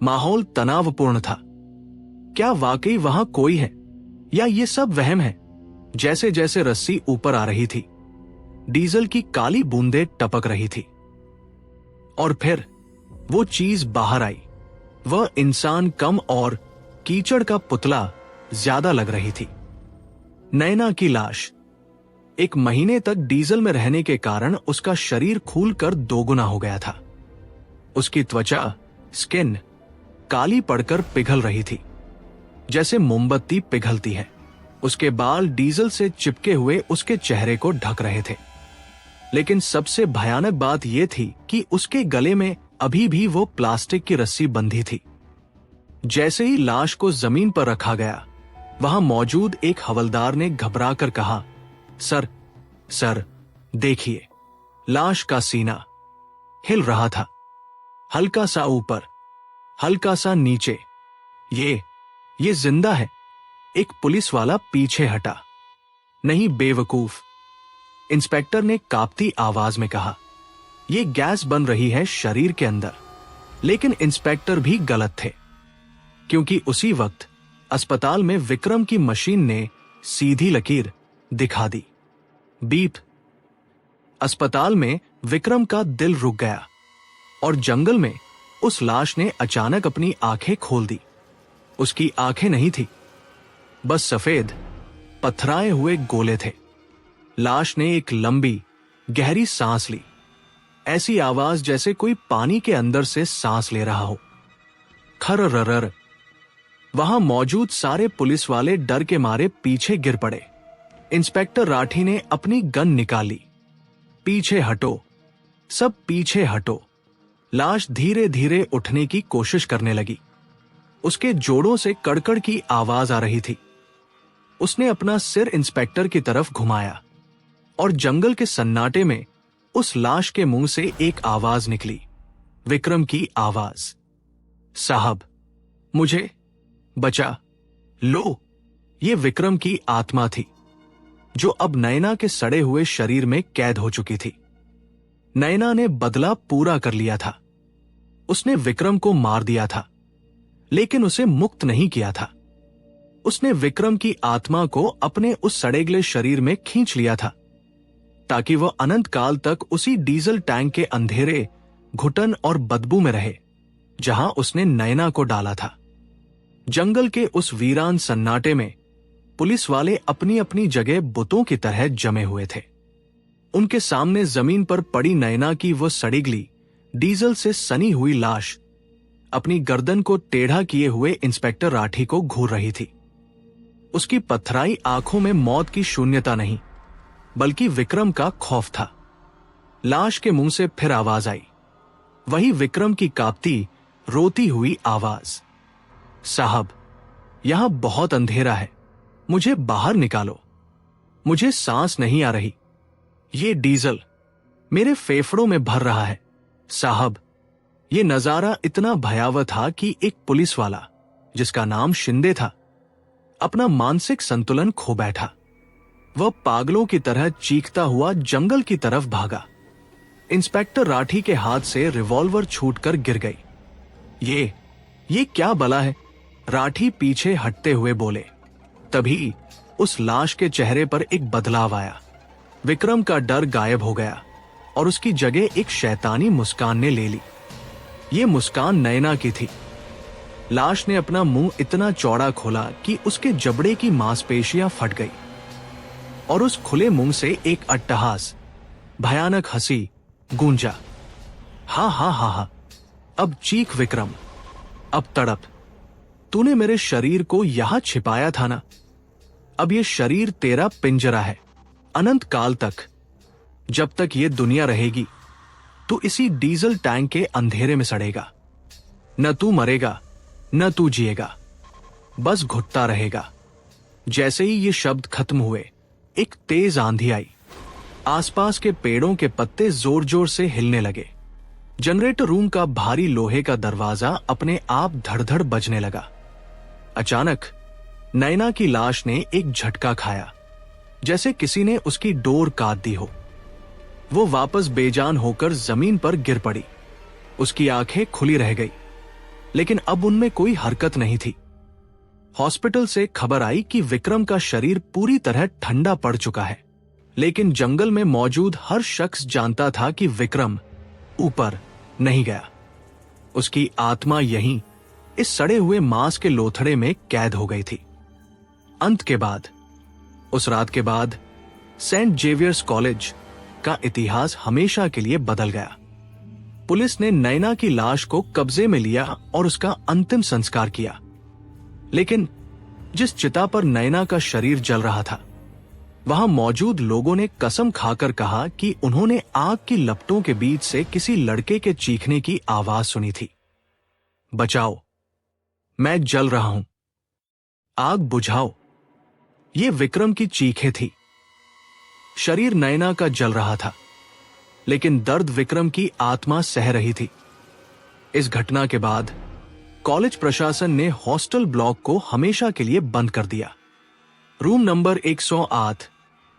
माहौल तनावपूर्ण था। क्या वाकई वहां कोई है या ये सब वहम है? जैसे जैसे रस्सी ऊपर आ रही थी, डीजल की काली बूंदें टपक रही थी। और फिर वो चीज बाहर आई। वह इंसान कम और कीचड़ का पुतला ज्यादा लग रही थी। नैना की लाश। 1 महीने तक डीजल में रहने के कारण उसका शरीर खूलकर 2 गुना हो गया था। उसकी त्वचा, स्किन, काली पड़कर पिघल रही थी, जैसे मोमबत्ती पिघलती है। उसके बाल डीजल से चिपके हुए उसके चेहरे को ढक रहे थे। लेकिन सबसे भयानक बात यह थी कि उसके गले में अभी भी वो प्लास्टिक की रस्सी बंधी थी। जैसे ही लाश को जमीन पर रखा गया, वहां मौजूद एक हवलदार ने घबराकर कहा, सर, देखिए, लाश का सीना हिल रहा था, हल्का सा ऊपर, हल्का सा नीचे। ये जिंदा है। एक पुलिस वाला पीछे हटा। नहीं बेवकूफ, इंस्पेक्टर ने कांपती आवाज में कहा। यह गैस बन रही है शरीर के अंदर। लेकिन इंस्पेक्टर भी गलत थे, क्योंकि उसी वक्त अस्पताल में विक्रम की मशीन ने सीधी लकीर दिखा दी। बीप। अस्पताल में विक्रम का दिल रुक गया और जंगल में उस लाश ने अचानक अपनी आंखें खोल दी। उसकी आंखें नहीं थी, बस सफेद पथराए हुए गोले थे। लाश ने एक लंबी गहरी सांस ली, ऐसी आवाज जैसे कोई पानी के अंदर से सांस ले रहा हो। खर्रर। वहां मौजूद सारे पुलिस वाले डर के मारे पीछे गिर पड़े। इंस्पेक्टर राठी ने अपनी गन निकाली। पीछे हटो, सब पीछे हटो। लाश धीरे धीरे उठने की कोशिश करने लगी। उसके जोड़ों से कड़कड़ की आवाज आ रही थी। उसने अपना सिर इंस्पेक्टर की तरफ घुमाया और जंगल के सन्नाटे में उस लाश के मुंह से एक आवाज निकली, विक्रम की आवाज। साहब, मुझे बचा लो। ये विक्रम की आत्मा थी, जो अब नैना के सड़े हुए शरीर में कैद हो चुकी थी। नैना ने बदला पूरा कर लिया था। उसने विक्रम को मार दिया था, लेकिन उसे मुक्त नहीं किया था। उसने विक्रम की आत्मा को अपने उस सड़ेगले शरीर में खींच लिया था, ताकि वह अनंत काल तक उसी डीजल टैंक के अंधेरे, घुटन और बदबू में रहे, जहां उसने नैना को डाला था। जंगल के उस वीरान सन्नाटे में पुलिस वाले अपनी अपनी जगह बुतों की तरह जमे हुए थे। उनके सामने जमीन पर पड़ी नैना की वो सड़ीगली, डीजल से सनी हुई लाश अपनी गर्दन को टेढ़ा किए हुए इंस्पेक्टर राठी को घूर रही थी। उसकी पथराई आंखों में मौत की शून्यता नहीं, बल्कि विक्रम का खौफ था। लाश के मुंह से फिर आवाज आई, वही विक्रम की कांपती, रोती हुई आवाज। साहब, यहां बहुत अंधेरा है, मुझे बाहर निकालो। मुझे सांस नहीं आ रही। ये डीजल मेरे फेफड़ों में भर रहा है। साहब, ये नजारा इतना भयावह था कि एक पुलिस वाला, जिसका नाम शिंदे था, अपना मानसिक संतुलन खो बैठा। वह पागलों की तरह चीखता हुआ जंगल की तरफ भागा। इंस्पेक्टर राठी के हाथ से रिवॉल्वर छूटकर गिर गई। ये क्या बला है? राठी पीछे हटते हुए बोले। तभी उस लाश के चेहरे पर एक बदलाव आया। विक्रम का डर गायब हो गया और उसकी जगह एक शैतानी मुस्कान ने ले ली। ये मुस्कान नैना की थी। लाश ने अपना मुंह इतना चौड़ा खोला कि उसके जबड़े की मांसपेशियां फट गई और उस खुले मुंह से एक अट्टहास, भयानक हंसी गूंजा। हा हा हा हा, अब चीख विक्रम, अब तड़प। तूने मेरे शरीर को यहां छिपाया था ना? अब ये शरीर तेरा पिंजरा है। अनंत काल तक, जब तक ये दुनिया रहेगी, तू इसी डीजल टैंक के अंधेरे में सड़ेगा। न तू मरेगा, न तू जिएगा, बस घुटता रहेगा। जैसे ही ये शब्द खत्म हुए, एक तेज आंधी आई। आसपास के पेड़ों के पत्ते जोर जोर से हिलने लगे। जनरेटर रूम का भारी लोहे का दरवाजा अपने आप धड़धड़ बजने लगा। अचानक नैना की लाश ने एक झटका खाया, जैसे किसी ने उसकी डोर काट दी हो। वो वापस बेजान होकर जमीन पर गिर पड़ी। उसकी आंखें खुली रह गई, लेकिन अब उनमें कोई हरकत नहीं थी। हॉस्पिटल से खबर आई कि विक्रम का शरीर पूरी तरह ठंडा पड़ चुका है, लेकिन जंगल में मौजूद हर शख्स जानता था कि विक्रम ऊपर नहीं गया। उसकी आत्मा यहीं, इस सड़े हुए मांस के लोथड़े में कैद हो गई थी। अंत के बाद, उस रात के बाद, सेंट जेवियर्स कॉलेज का इतिहास हमेशा के लिए बदल गया। पुलिस ने नैना की लाश को कब्जे में लिया और उसका अंतिम संस्कार किया। लेकिन जिस चिता पर नैना का शरीर जल रहा था, वहां मौजूद लोगों ने कसम खाकर कहा कि उन्होंने आग की लपटों के बीच से किसी लड़के के चीखने की आवाज सुनी थी। बचाओ, मैं जल रहा हूं, आग बुझाओ। ये विक्रम की चीखें थी। शरीर नैना का जल रहा था, लेकिन दर्द विक्रम की आत्मा सह रही थी। इस घटना के बाद कॉलेज प्रशासन ने हॉस्टल ब्लॉक को हमेशा के लिए बंद कर दिया। रूम नंबर 108,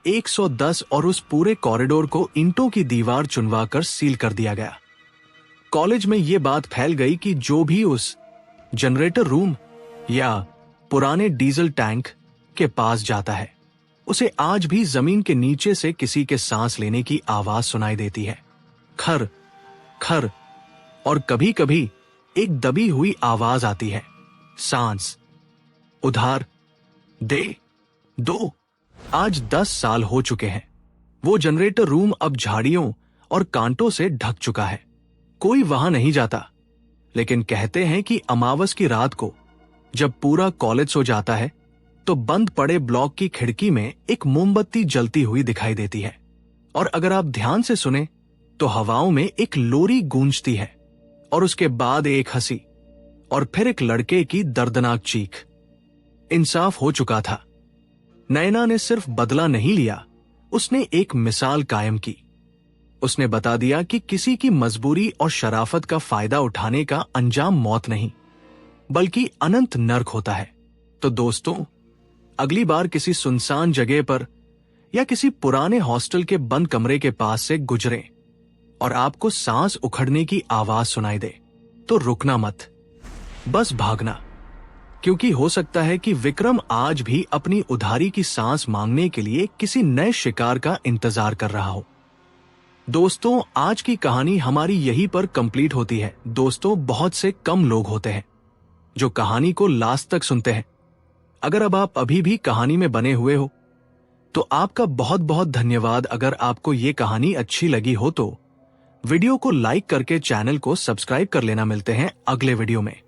110 और उस पूरे कॉरिडोर को ईंटों की दीवार चुनवाकर सील कर दिया गया। कॉलेज में यह बात फैल गई कि जो भी उस जनरेटर रूम या पुराने डीजल टैंक के पास जाता है, उसे आज भी जमीन के नीचे से किसी के सांस लेने की आवाज सुनाई देती है। खर खर, और कभी कभी एक दबी हुई आवाज आती है, सांस उधार दे दो। आज 10 साल हो चुके हैं। वो जनरेटर रूम अब झाड़ियों और कांटों से ढक चुका है। कोई वहां नहीं जाता, लेकिन कहते हैं कि अमावस की रात को जब पूरा कॉलेज सो जाता है तो बंद पड़े ब्लॉक की खिड़की में एक मोमबत्ती जलती हुई दिखाई देती है, और अगर आप ध्यान से सुने तो हवाओं में एक लोरी गूंजती है, और उसके बाद एक हंसी, और फिर एक लड़के की दर्दनाक चीख। इंसाफ हो चुका था। नैना ने सिर्फ बदला नहीं लिया, उसने एक मिसाल कायम की। उसने बता दिया कि किसी की मजबूरी और शराफत का फायदा उठाने का अंजाम मौत नहीं, बल्कि अनंत नर्क होता है। तो दोस्तों, अगली बार किसी सुनसान जगह पर या किसी पुराने हॉस्टल के बंद कमरे के पास से गुजरें और आपको सांस उखड़ने की आवाज सुनाई दे, तो रुकना मत, बस भागना, क्योंकि हो सकता है कि विक्रम आज भी अपनी उधारी की सांस मांगने के लिए किसी नए शिकार का इंतजार कर रहा हो। दोस्तों, आज की कहानी हमारी यहीं पर कंप्लीट होती है। दोस्तों, बहुत से कम लोग होते हैं जो कहानी को लास्ट तक सुनते हैं। अगर अब आप अभी भी कहानी में बने हुए हो तो आपका बहुत बहुत धन्यवाद। अगर आपको ये कहानी अच्छी लगी हो तो वीडियो को लाइक करके चैनल को सब्सक्राइब कर लेना। मिलते हैं अगले वीडियो में।